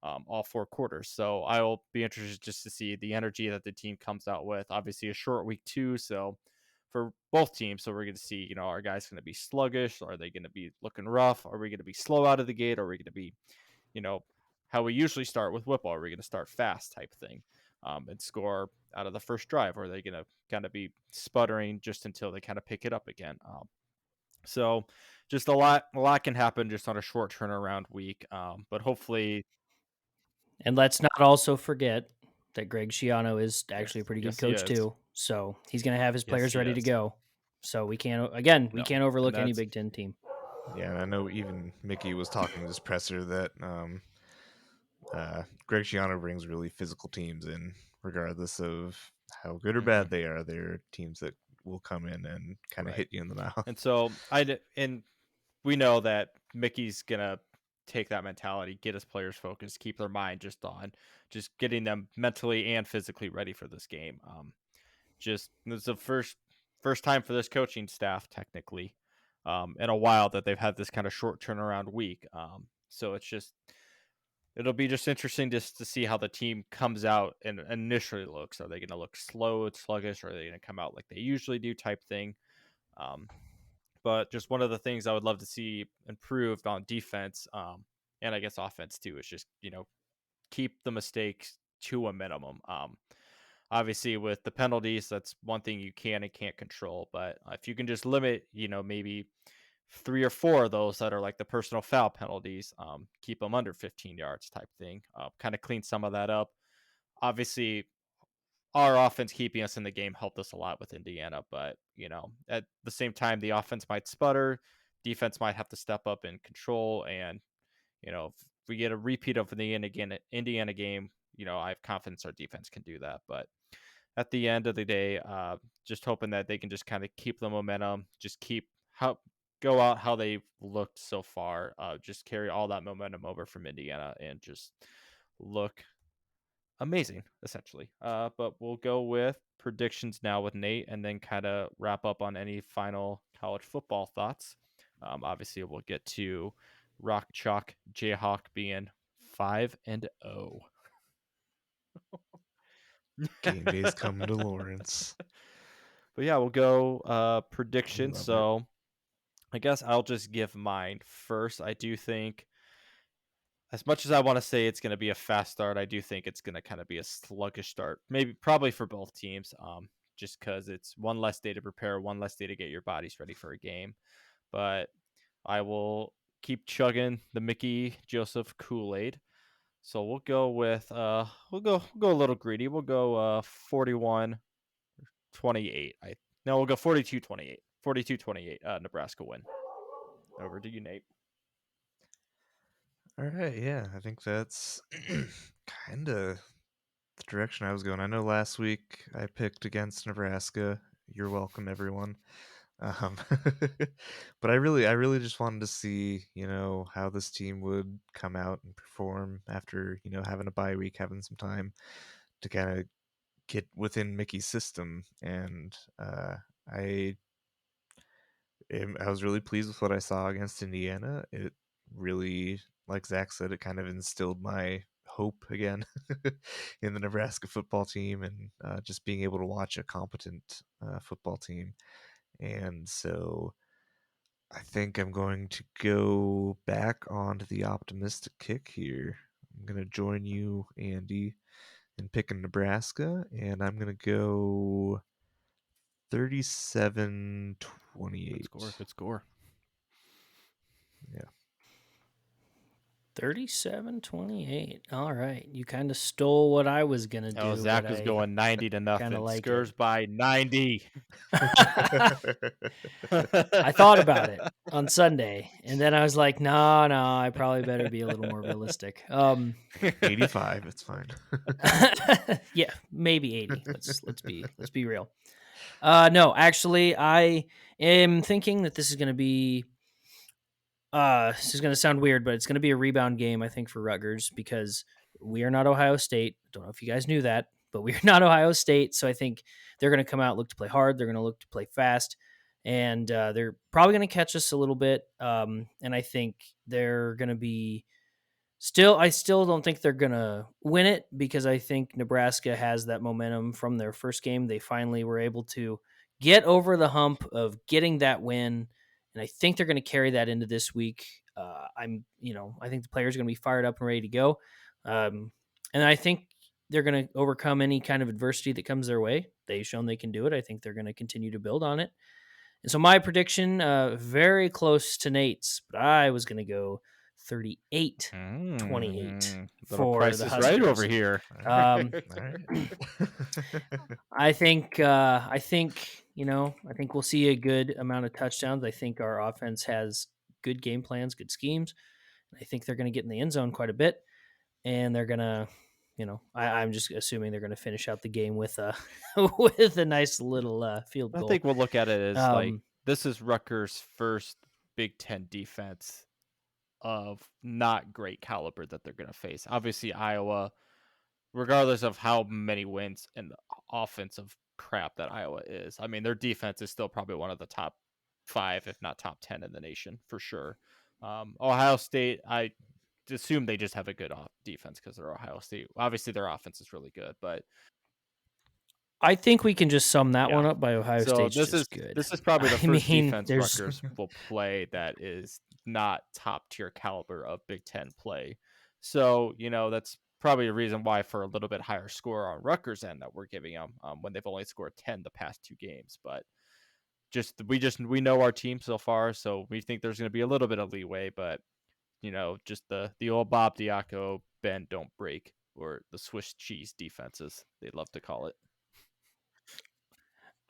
all 4 quarters. So I'll be interested just to see the energy that the team comes out with. Obviously, a short week too, so for both teams, so we're going to see, our guys going to be sluggish? Are they going to be looking rough? Are we going to be slow out of the gate? Are we going to be, you know, how we usually start with football? Are we going to start fast type thing and score out of the first drive? Or are they going to kind of be sputtering just until they kind of pick it up again? So just a lot can happen just on a short turnaround week. But hopefully, And let's not also forget that Greg Schiano is yes, actually a pretty good yes, he coach is. too. So he's going to have his Yes, players he ready to is. go. So we can't No, and overlook any that's Big Ten team. Yeah, and I know even Mickey was talking to this presser that Greg Schiano brings really physical teams in, regardless of how good or mhm, bad they are. They're teams that will come in and kind of right. hit you in the mouth. And so and we know that Mickey's gonna take that mentality, get his players focused, keep their mind just on just getting them mentally and physically ready for this game. Just it's the first time for this coaching staff technically in a while that they've had this kind of short turnaround week. So it'll be just interesting just to see how the team comes out and initially looks. Are they going to look slow and sluggish, or are they going to come out like they usually do, type thing? Um, but just one of the things I would love to see improved on defense, and I guess offense too, is just keep the mistakes to a minimum. Obviously, with the penalties, that's one thing you can and can't control. But if you can just limit, maybe 3 or 4 of those that are like the personal foul penalties, keep them under 15 yards type thing, kind of clean some of that up. Obviously, our offense keeping us in the game helped us a lot with Indiana, but at the same time, the offense might sputter, defense might have to step up and control, and if we get a repeat of the Indiana game, I have confidence our defense can do that. But at the end of the day, just hoping that they can just kind of keep the momentum, just go out how they've looked so far, just carry all that momentum over from Indiana and just look amazing, essentially. But we'll go with predictions now with Nate, and then kind of wrap up on any final college football thoughts. Obviously, we'll get to Rock Chalk Jayhawk being 5-0. Game day's coming to Lawrence. But yeah, we'll go We predictions. love it. So I guess I'll just give mine first. I do think, as much as I want to say it's going to be a fast start, I do think it's going to kind of be a sluggish start. Maybe, probably for both teams, just because it's one less day to prepare, one less day to get your bodies ready for a game. But I will keep chugging the Mickey Joseph Kool-Aid. So we'll go with we'll go a little greedy. We'll go 41-28. I No, we'll go 42-28. 42-28 Nebraska win. Over to you, Nate. All right, yeah, I think that's kind of the direction I was going. I know last week I picked against Nebraska. You're welcome, everyone. Um, but I really just wanted to see, how this team would come out and perform after, having a bye week, having some time to kind of get within Mickey's system. And I I was really pleased with what I saw against Indiana. It really, like Zach said, it kind of instilled my hope again in the Nebraska football team and just being able to watch a competent football team. And so I think I'm going to go back onto the optimistic kick here. I'm going to join you, Andy, in picking Nebraska, and I'm going to go 37-28. Good score. Good score. Yeah. 37-28. All right. You kind of stole what I was going to do. Oh, Zach but was I going 90 to kind nothing. of like Scores it. by 90. I thought about it on Sunday, and then I was like, no, I probably better be a little more realistic. 85, it's fine. Yeah, maybe 80. Let's be real. No, actually, I am thinking that this is going to be. This is going to sound weird, but it's going to be a rebound game, I think, for Rutgers because we are not Ohio State. Don't know if you guys knew that, but we are not Ohio State. So I think they're going to come out, look to play hard. They're going to look to play fast, and they're probably going to catch us a little bit. And I think they're going to be I still don't think they're going to win it because I think Nebraska has that momentum from their first game. They finally were able to get over the hump of getting that win, and I think they're going to carry that into this week. I think the players are going to be fired up and ready to go, and I think they're going to overcome any kind of adversity that comes their way. They've shown they can do it. I think they're going to continue to build on it. And so my prediction, very close to Nate's, but I was going to go 38-28 Little for Price the is Huskers. Right over here. Um, All right. I think I think we'll see a good amount of touchdowns. I think our offense has good game plans, good schemes. I think they're going to get in the end zone quite a bit, and they're going to, I'm just assuming they're going to finish out the game with a with a nice little field I goal. think we'll look at it as like Um, this is Rutgers' first Big Ten defense of not great caliber that they're going to face. Obviously, Iowa, regardless of how many wins and offensive crap that Iowa is, I mean, their defense is still probably one of the top 5, if not top 10 in the nation for sure. Ohio State, I assume they just have a good defense because they're Ohio State. Obviously, their offense is really good, but I think we can just sum that one yeah. up by Ohio So State's just good. this is probably the I first mean, defense there's Rutgers will play that is not top tier caliber of Big Ten play. So that's probably a reason why for a little bit higher score on Rutgers end that we're giving them when they've only scored 10 the past 2 games. But we know our team so far, so we think there's going to be a little bit of leeway. But just the old Bob Diaco bend don't break, or the Swiss cheese defenses they love to call it.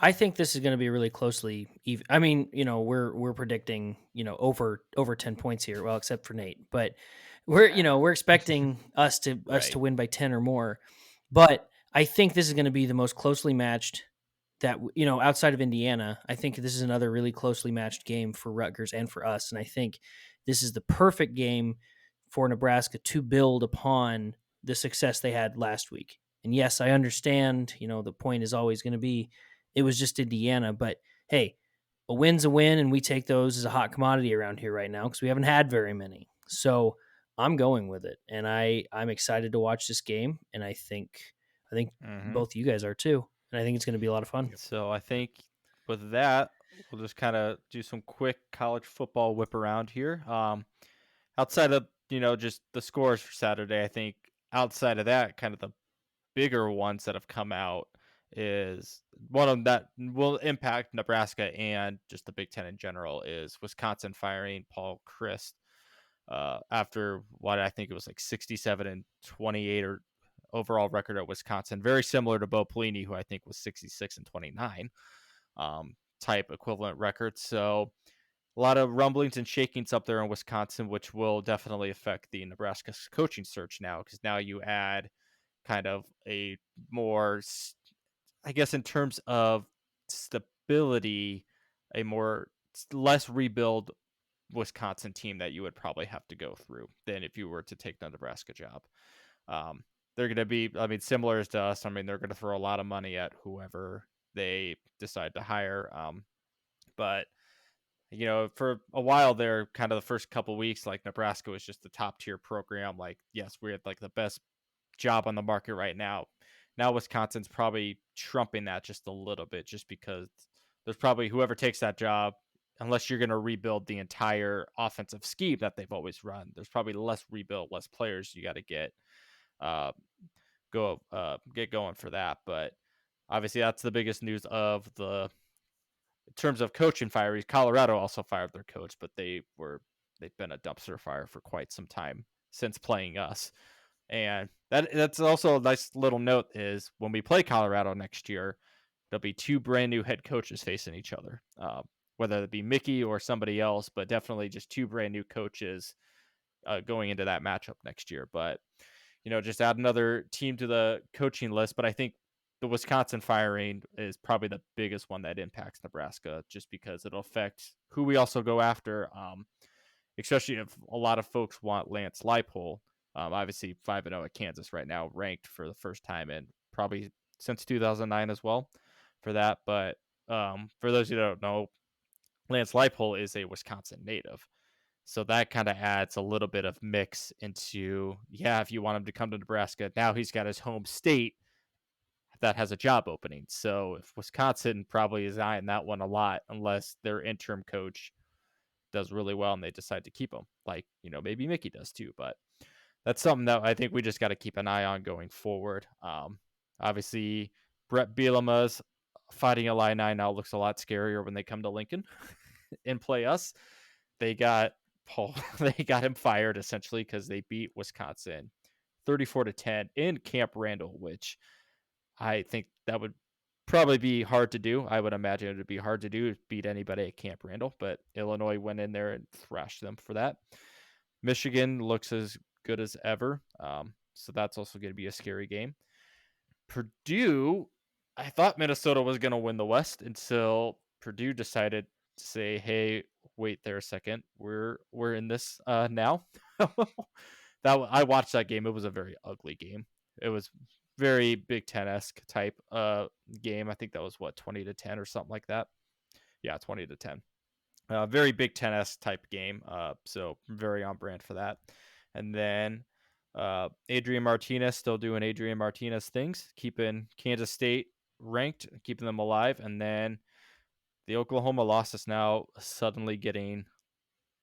I think this is going to be really closely even. I mean, we're predicting, over 10 points here, well, except for Nate, but we're expecting us to Right. win by 10 or more. But I think this is going to be the most closely matched that, outside of Indiana. I think this is another really closely matched game for Rutgers and for us, and I think this is the perfect game for Nebraska to build upon the success they had last week. And yes, I understand, the point is always going to be it was just Indiana, but hey, a win's a win, and we take those as a hot commodity around here right now because we haven't had very many. So I'm going with it, and I'm excited to watch this game, and I think both you guys are too, and I think it's going to be a lot of fun. So I think with that, we'll just kind of do some quick college football whip around here. Outside of just the scores for Saturday, I think outside of that, kind of the bigger ones that have come out is one of them that will impact Nebraska and just the Big Ten in general is Wisconsin firing Paul Chryst after what I think it was like 67-28 or overall record at Wisconsin, very similar to Bo Pelini, who I think was 66-29 type equivalent record. So a lot of rumblings and shakings up there in Wisconsin, which will definitely affect the Nebraska coaching search now, because now you add kind of a more, I guess, in terms of stability, a less rebuild Wisconsin team that you would probably have to go through than if you were to take the Nebraska job. They're going to be, I mean, similar to us. I mean, they're going to throw a lot of money at whoever they decide to hire. But for a while there, kind of the first couple weeks, like Nebraska was just the top tier program. Like, yes, we had like the best job on the market right now. Now Wisconsin's probably trumping that just a little bit, just because there's probably whoever takes that job unless you're going to rebuild the entire offensive scheme that they've always run. There's probably less rebuild, less players you got to get uh, get going for that. But obviously, that's the biggest news of the in terms of coaching fires. Colorado also fired their coach, but they've been a dumpster fire for quite some time since playing us. And that's also a nice little note is when we play Colorado next year, there'll be two brand new head coaches facing each other, whether it be Mickey or somebody else, but definitely just two brand new coaches going into that matchup next year. But just add another team to the coaching list. But I think the Wisconsin firing is probably the biggest one that impacts Nebraska, just because it'll affect who we also go after. Especially if a lot of folks want Lance Leipold. Obviously, 5-0 at Kansas right now, ranked for the first time in probably since 2009 as well for that. But for those who don't know, Lance Leipold is a Wisconsin native. So that kind of adds a little bit of mix into, if you want him to come to Nebraska, now he's got his home state that has a job opening. So if Wisconsin probably is eyeing that one a lot, unless their interim coach does really well and they decide to keep him, like, maybe Mickey does too. But that's something that I think we just got to keep an eye on going forward. Obviously, Brett Bielema's Fighting Illini now looks a lot scarier when they come to Lincoln and play us. They got Paul. They got him fired essentially because they beat Wisconsin 34-10 in Camp Randall, which I think that would probably be hard to do. I would imagine it would be hard to do, beat anybody at Camp Randall, but Illinois went in there and thrashed them for that. Michigan looks as good as ever, so that's also going to be a scary game. Purdue, I thought Minnesota was going to win the West until Purdue decided to say, "Hey, wait there a second, we're in this now." I watched that game. It was a very ugly game. It was very Big Ten-esque type game. I think that was 20-10 or something like that. Yeah, 20-10. Very Big Ten-esque type game. So very on brand for that. And then Adrian Martinez still doing Adrian Martinez things, keeping Kansas State ranked, keeping them alive. And then the Oklahoma loss is now suddenly getting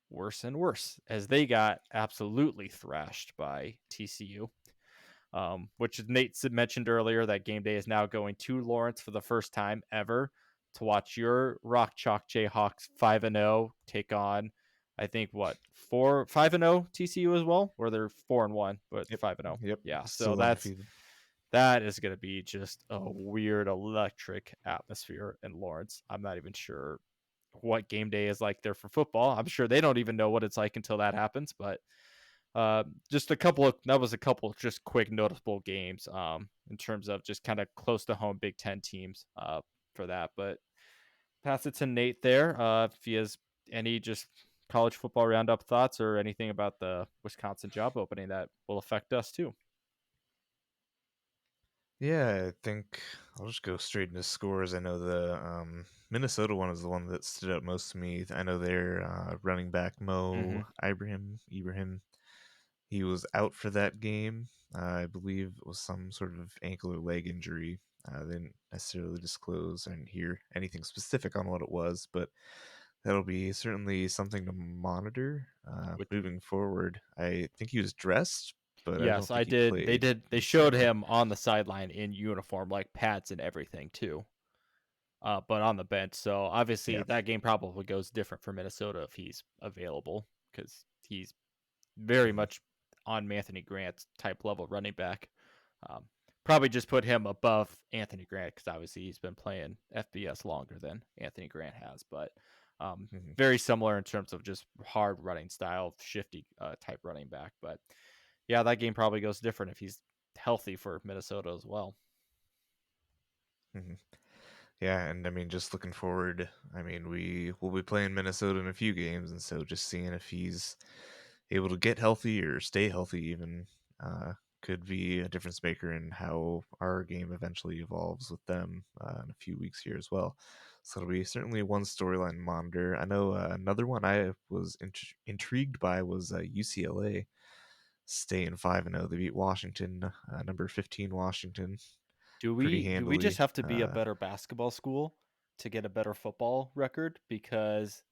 worse and worse as they got absolutely thrashed by TCU. Which Nate mentioned earlier, that game day is now going to Lawrence for the first time ever to watch your Rock Chalk Jayhawks 5-0 take on, I think, 5-0 TCU as well, or they're 4-1, but 5-0. Yep. Yeah, so Still undefeated. that is going to be just a weird, electric atmosphere in Lawrence. I'm not even sure what game day is like there for football. I'm sure they don't even know what it's like until that happens, but just a couple of just quick noticeable games in terms of just kind of close to home Big Ten teams for that. But pass it to Nate there if he has any just college football roundup thoughts or anything about the Wisconsin job opening that will affect us too. Yeah, I think I'll just go straight into scores. I know the Minnesota one is the one that stood out most to me. I know their running back Mo Ibrahim. He was out for that game. I believe it was some sort of ankle or leg injury. They didn't necessarily disclose and hear anything specific on what it was, but that'll be certainly something to monitor moving forward. I think he was dressed, but I don't Yes, I think he did. played. They showed him on the sideline in uniform, like pads and everything too. But on the bench. So obviously Yeah. that game probably goes different for Minnesota if he's available because he's very Mhm. much on Anthony Grant's type level running back. Um, Probably just put him above Anthony Grant because obviously he's been playing FBS longer than Anthony Grant has, but Mhm. very similar in terms of just hard running style, shifty type running back. But yeah, that game probably goes different if he's healthy for Minnesota as well. Mhm. Yeah, and I mean, just looking forward, I mean, we will be playing Minnesota in a few games, and so just seeing if he's able to get healthy or stay healthy even could be a difference maker in how our game eventually evolves with them in a few weeks here as well. So it'll be certainly one storyline to monitor. I know another one I was intrigued by was UCLA staying 5-0. They beat Washington, number 15 Washington, Do pretty we just handily. have to be a better basketball school to get a better football record? Because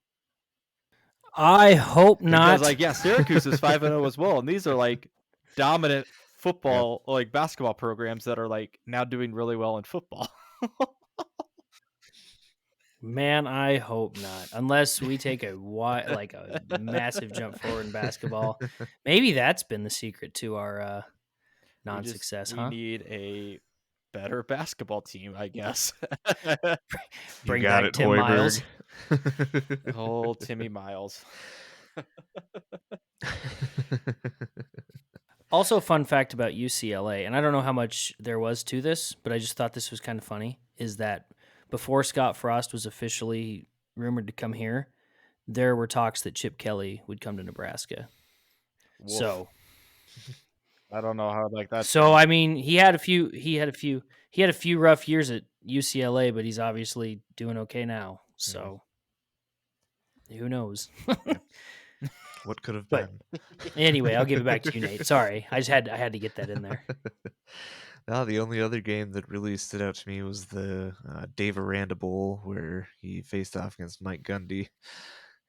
I hope not. Because Syracuse is 5-0 as well, and these are like dominant football, like basketball programs that are like now doing really well in football. Man, I hope not. Unless we take a massive jump forward in basketball. Maybe that's been the secret to our non-success, we huh? need a better basketball team, I guess. You Bring got back it, Tim Miles. Hoiberg. Oh, Timmy Miles. Also, fun fact about UCLA, and I don't know how much there was to this, but I just thought this was kind of funny, is that before Scott Frost was officially rumored to come here, there were talks that Chip Kelly would come to Nebraska. Wolf. So I don't know how like that. So I mean, he had a few rough years at UCLA, but he's obviously doing okay now. So who knows? What could have But been? anyway, I'll give it back to you, Nate. Sorry, I had to get that in there. No, the only other game that really stood out to me was the Dave Aranda Bowl, where he faced off against Mike Gundy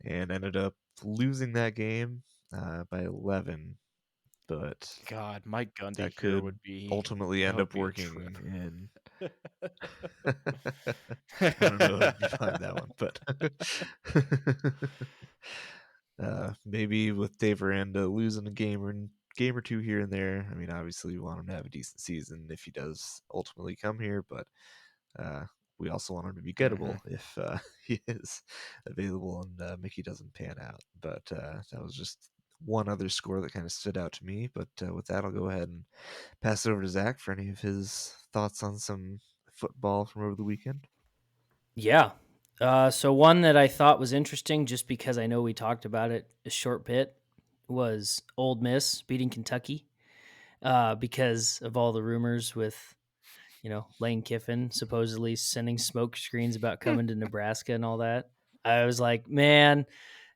and ended up losing that game by 11. But God, Mike Gundy that here could would be ultimately that end would up be a working trip. in. I don't know if you find that one, but maybe with Dave Aranda losing a game or two here and there. I mean, obviously, we want him to have a decent season if he does ultimately come here, but we also want him to be gettable if he is available and Mickey doesn't pan out. But that was just one other score that kind of stood out to me. But with that, I'll go ahead and pass it over to Zach for any of his thoughts on some football from over the weekend. Yeah. So one that I thought was interesting, just because I know we talked about it a short bit, was Ole Miss beating Kentucky, because of all the rumors with Lane Kiffin supposedly sending smoke screens about coming to Nebraska and all that. I was like, man,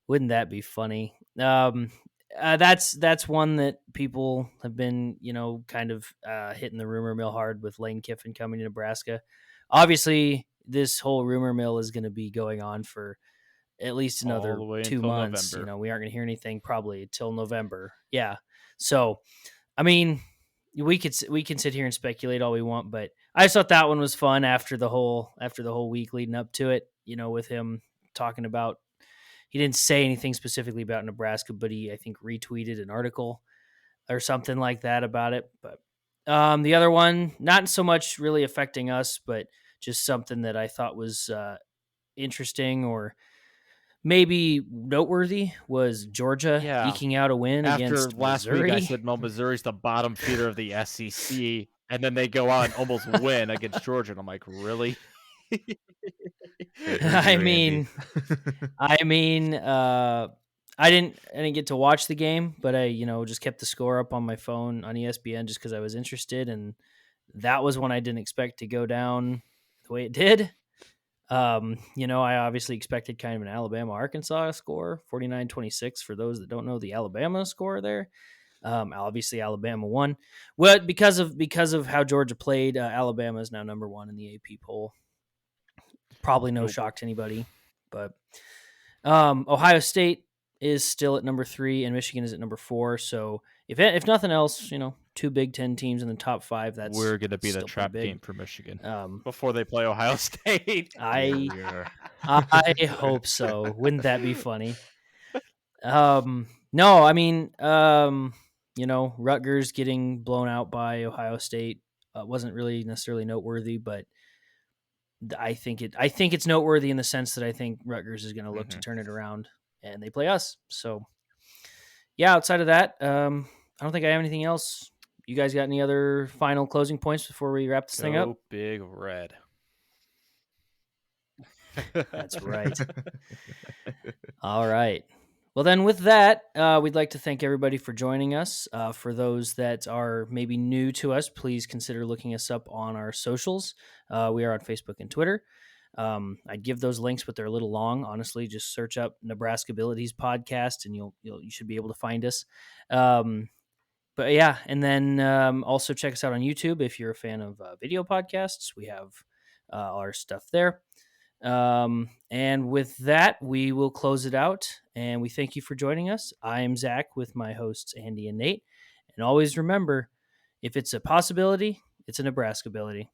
wouldn't that be funny? That's one that people have been, kind of hitting the rumor mill hard with Lane Kiffin coming to Nebraska. Obviously, this whole rumor mill is going to be going on for at least All another the way 2 until months. November. We aren't going to hear anything probably till November. Yeah. So, I mean, we can sit here and speculate all we want, but I just thought that one was fun after the whole week leading up to it. With him talking about, he didn't say anything specifically about Nebraska, but he, I think, retweeted an article or something like that about it. But the other one, not so much really affecting us, but just something that I thought was interesting or maybe noteworthy, was Georgia eking out a win After against last Missouri. week, I said, "No, Missouri's the bottom feeder of the SEC," and then they go out and almost win against Georgia, and I'm like, "Really?" They heard you, Andy. I mean, I didn't get to watch the game, but I just kept the score up on my phone on ESPN just because I was interested, and that was one I didn't expect to go down the way it did. I obviously expected kind of an Alabama-Arkansas score, 49-26 for those that don't know the Alabama score there. Obviously Alabama won. Well, because of how Georgia played, Alabama is now number 1 in the AP poll. Probably no shock to anybody, but Ohio State is still at number 3 and Michigan is at number 4. So if nothing else, 2 Big Ten teams in the top 5. We're going to be the trap game for Michigan before they play Ohio State. I hope so. Wouldn't that be funny? No, I mean, Rutgers getting blown out by Ohio State wasn't really necessarily noteworthy, but I think it's noteworthy in the sense that I think Rutgers is going to look to turn it around, and they play us. So, yeah. Outside of that, I don't think I have anything else. You guys got any other final closing points before we wrap this thing up? Big Red. That's right. All right. Well, then with that, we'd like to thank everybody for joining us. For those that are maybe new to us, please consider looking us up on our socials. We are on Facebook and Twitter. I'd give those links, but they're a little long. Honestly, just search up Nebraskabilities podcast, and you should be able to find us. But yeah, and then also check us out on YouTube if you're a fan of video podcasts. We have our stuff there. And with that, we will close it out. And we thank you for joining us. I am Zach with my hosts, Andy and Nate. And always remember, if it's a possibility, it's a Nebraskability.